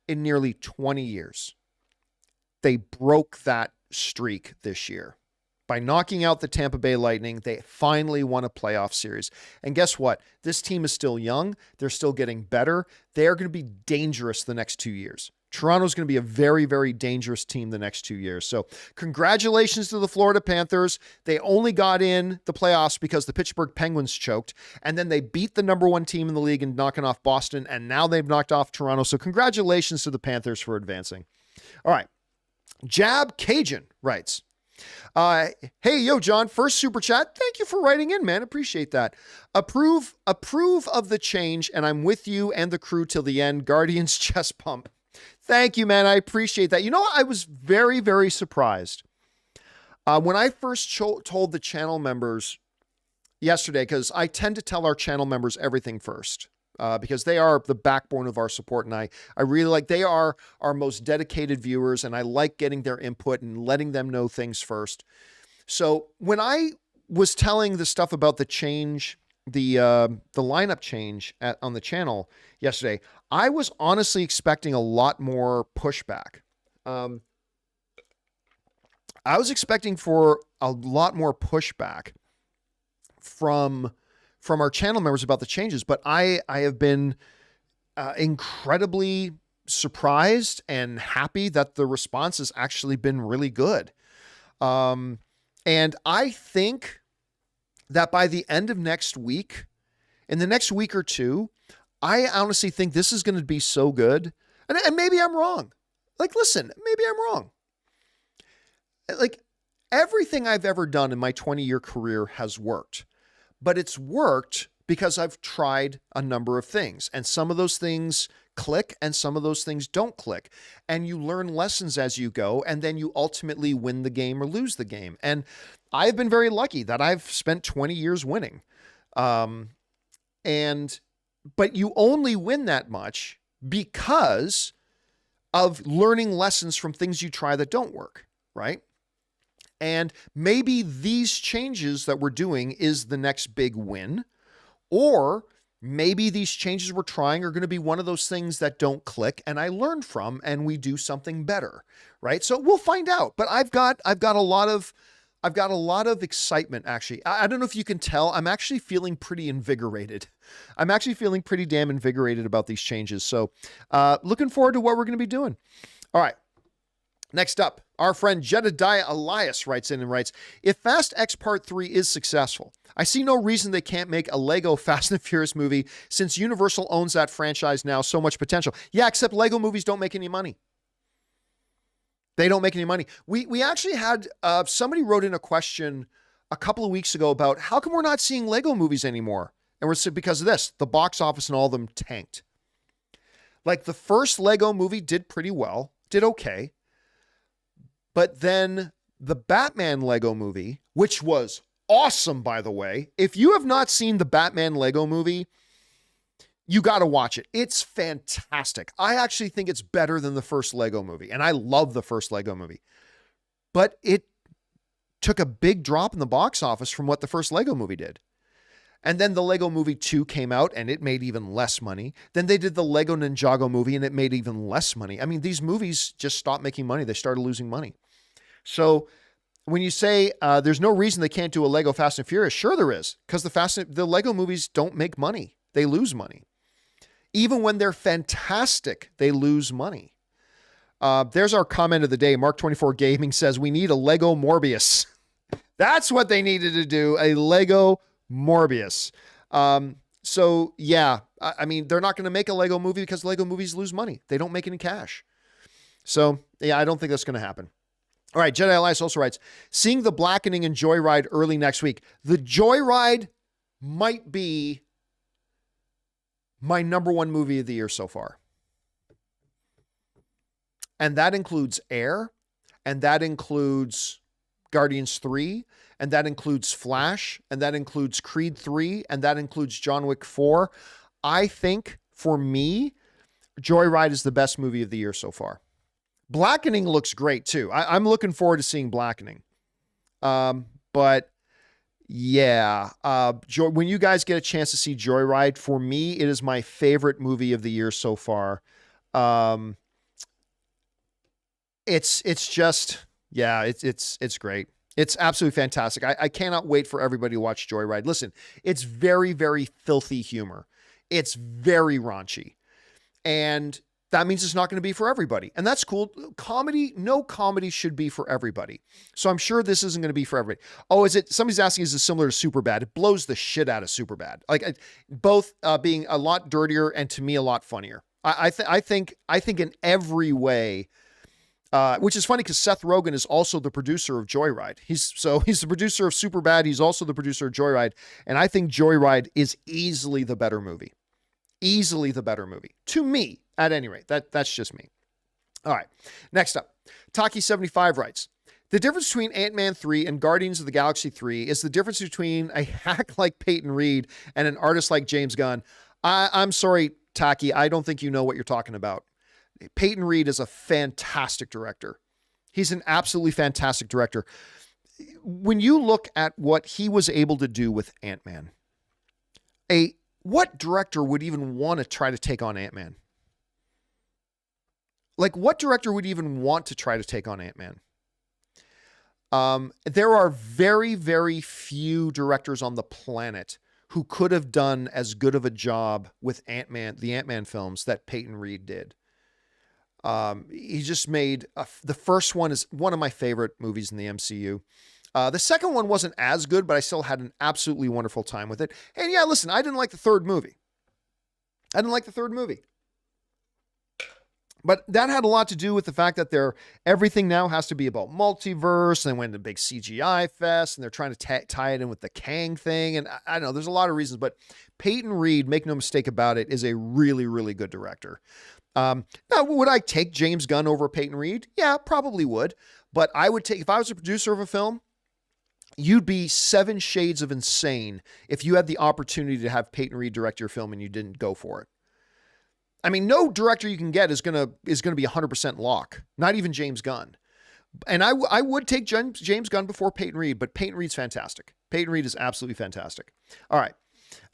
in nearly 20 years. They broke that streak this year. By knocking out the Tampa Bay Lightning, they finally won a playoff series. And guess what? This team is still young. They're still getting better. They're going to be dangerous the next 2 years. Toronto's going to be a very, very dangerous team the next 2 years. So congratulations to the Florida Panthers. They only got in the playoffs because the Pittsburgh Penguins choked. And then they beat the number one team in the league and knocking off Boston. And now they've knocked off Toronto. So congratulations to the Panthers for advancing. All right. Jab Cajun writes, hey, yo, John, first super chat. Thank you for writing in, man. Appreciate that. Approve of the change, and I'm with you and the crew till the end. Guardians chest pump. Thank you, man. I appreciate that. You know what? I was very, very surprised when I first told the channel members yesterday, because I tend to tell our channel members everything first. Because they are the backbone of our support. And I really like, they are our most dedicated viewers, and I like getting their input and letting them know things first. So when I was telling the stuff about the change, the lineup change on the channel yesterday, I was honestly expecting a lot more pushback. I was expecting for a lot more pushback from our channel members about the changes, but I have been incredibly surprised and happy that the response has actually been really good. And I think that by the end of next week, in the next week or two, I honestly think this is going to be so good. And maybe I'm wrong. Like, listen, maybe I'm wrong. Like, everything I've ever done in my 20-year career has worked. But it's worked because I've tried a number of things, and some of those things click and some of those things don't click, and you learn lessons as you go, and then you ultimately win the game or lose the game. And I've been very lucky that I've spent 20 years winning. But you only win that much because of learning lessons from things you try that don't work, right? And maybe these changes that we're doing is the next big win, or maybe these changes we're trying are going to be one of those things that don't click and I learn from and we do something better, right? So we'll find out. But I've got a lot of excitement, actually. I don't know if you can tell. I'm actually feeling pretty invigorated. I'm actually feeling pretty damn invigorated about these changes. So looking forward to what we're going to be doing. All right. Next up, our friend Jedediah Elias writes in and writes, if Fast X Part 3 is successful, I see no reason they can't make a Lego Fast and Furious movie since Universal owns that franchise now. So much potential. Yeah, except Lego movies don't make any money. They don't make any money. We actually had somebody wrote in a question a couple of weeks ago about how come we're not seeing Lego movies anymore? And we're because of this, the box office and all of them tanked. Like the first Lego movie did pretty well, did okay. But then the Batman Lego movie, which was awesome, by the way. If you have not seen the Batman Lego movie, you got to watch it. It's fantastic. I actually think it's better than the first Lego movie. And I love the first Lego movie. But it took a big drop in the box office from what the first Lego movie did. And then the Lego Movie 2 came out and it made even less money. Then they did the Lego Ninjago movie and it made even less money. I mean, these movies just stopped making money. They started losing money. So when you say there's no reason they can't do a Lego Fast and Furious, sure there is, because the Lego movies don't make money. They lose money. Even when they're fantastic, they lose money. There's our comment of the day. Mark24 Gaming says, we need a Lego Morbius. That's what they needed to do, a Lego Morbius. So yeah, I mean, they're not going to make a Lego movie because Lego movies lose money. They don't make any cash. So yeah, I don't think that's going to happen. All right. Jedi Elias also writes, seeing The Blackening and Joyride early next week. The Joyride might be my number one movie of the year so far. And that includes Air, and that includes Guardians 3, and that includes Flash, and that includes Creed 3, and that includes John Wick 4. I think, for me, Joyride is the best movie of the year so far. Blackening looks great, too. I'm looking forward to seeing Blackening. But, yeah, when you guys get a chance to see Joyride, for me, it is my favorite movie of the year so far. It's just, yeah, it's great. It's absolutely fantastic. I cannot wait for everybody to watch Joyride. Listen, it's very, very filthy humor. It's very raunchy. And that means it's not going to be for everybody. And that's cool. Comedy, no comedy should be for everybody. So I'm sure this isn't going to be for everybody. Oh, somebody's asking, is it similar to Superbad? It blows the shit out of Superbad. Like both being a lot dirtier and to me a lot funnier. I think in every way, which is funny because Seth Rogen is also the producer of Joyride. He's the producer of Superbad. He's also the producer of Joyride. And I think Joyride is easily the better movie. Easily the better movie. To me, at any rate. That's just me. All right. Next up, Taki75 writes, the difference between Ant-Man 3 and Guardians of the Galaxy 3 is the difference between a hack like Peyton Reed and an artist like James Gunn. I'm sorry, Taki. I don't think you know what you're talking about. Peyton Reed is a fantastic director. He's an absolutely fantastic director. When you look at what he was able to do with Ant-Man, what director would even want to try to take on Ant-Man? Like, what director would even want to try to take on Ant-Man? There are very, very few directors on the planet who could have done as good of a job with Ant-Man, the Ant-Man films that Peyton Reed did. He just made the first one is one of my favorite movies in the MCU. The second one wasn't as good, but I still had an absolutely wonderful time with it. And yeah, listen, I didn't like the third movie. But that had a lot to do with the fact that everything now has to be about multiverse, and they went into a big CGI fest, and they're trying to tie it in with the Kang thing. And I don't know, there's a lot of reasons, but Peyton Reed, make no mistake about it, is a really, really good director. Now, would I take James Gunn over Peyton Reed? Yeah, probably would. But I would if I was a producer of a film, you'd be 7 shades of insane if you had the opportunity to have Peyton Reed direct your film and you didn't go for it. I mean, no director you can get is gonna be 100% lock. Not even James Gunn. And I would take James Gunn before Peyton Reed, but Peyton Reed's fantastic. Peyton Reed is absolutely fantastic. All right.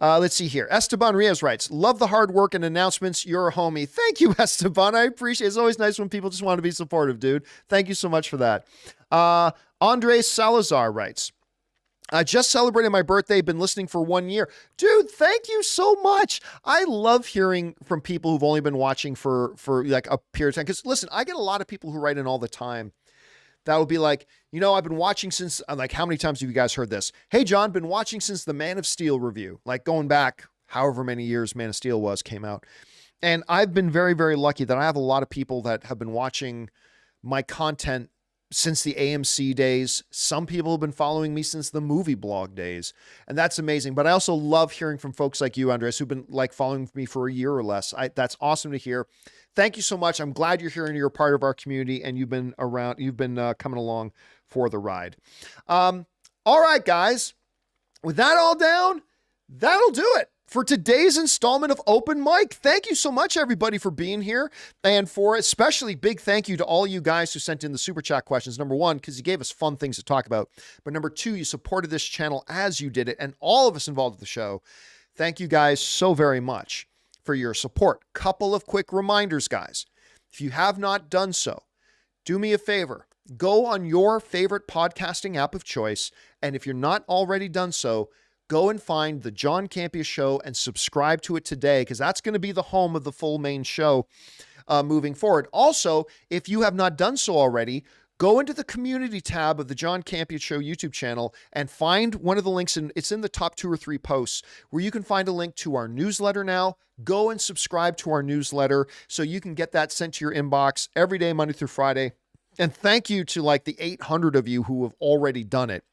Let's see here. Esteban Rios writes, love the hard work and announcements. You're a homie. Thank you, Esteban. I appreciate it. It's always nice when people just want to be supportive, dude. Thank you so much for that. Andres Salazar writes, I just celebrated my birthday. Been listening for 1 year. Dude, thank you so much. I love hearing from people who've only been watching for like a period of time. Because listen, I get a lot of people who write in all the time that will be like, you know, I've been watching since, like, how many times have you guys heard this? Hey, John, been watching since the Man of Steel review, like going back however many years Man of Steel came out. And I've been very, very lucky that I have a lot of people that have been watching my content since the AMC days. Some people have been following me since the movie blog days, and that's amazing. But I also love hearing from folks like you, Andres, who've been like following me for a year or less. That's awesome to hear. Thank you so much. I'm glad you're here and you're a part of our community, and you've been around, coming along for the ride. All right, guys, with that all down, that'll do it for today's installment of Open Mic. Thank you so much, everybody, for being here, and for especially big thank you to all you guys who sent in the super chat questions. Number one, because you gave us fun things to talk about, but number two, you supported this channel as you did it, and all of us involved with the show. Thank you guys so very much for your support. Couple of quick reminders, guys. If you have not done so, do me a favor. Go on your favorite podcasting app of choice, and if you're not already done so, go and find the John Campea Show and subscribe to it today, because that's going to be the home of the full main show moving forward. Also, if you have not done so already, go into the community tab of the John Campea Show YouTube channel and find one of the links, and it's in the top 2 or 3 posts, where you can find a link to our newsletter now. Go and subscribe to our newsletter so you can get that sent to your inbox every day, Monday through Friday. And thank you to like the 800 of you who have already done it.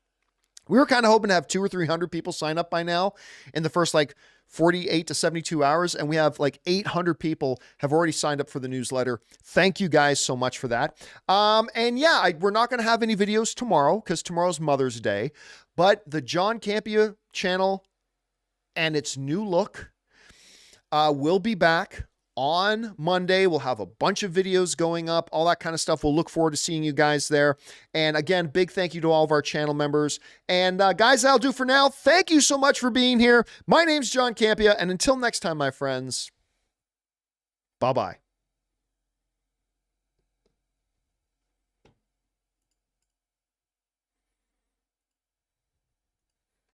We were kind of hoping to have 200 or 300 people sign up by now in the first like 48 to 72 hours. And we have like 800 people have already signed up for the newsletter. Thank you guys so much for that. And yeah, we're not going to have any videos tomorrow because tomorrow's Mother's Day, but the John Campea channel and its new look will be back on Monday. We'll have a bunch of videos going up, all that kind of stuff. We'll look forward to seeing you guys there. And again, big thank you to all of our channel members. And guys, that'll do for now. Thank you so much for being here. My name's John Campea, and until next time, my friends, bye-bye.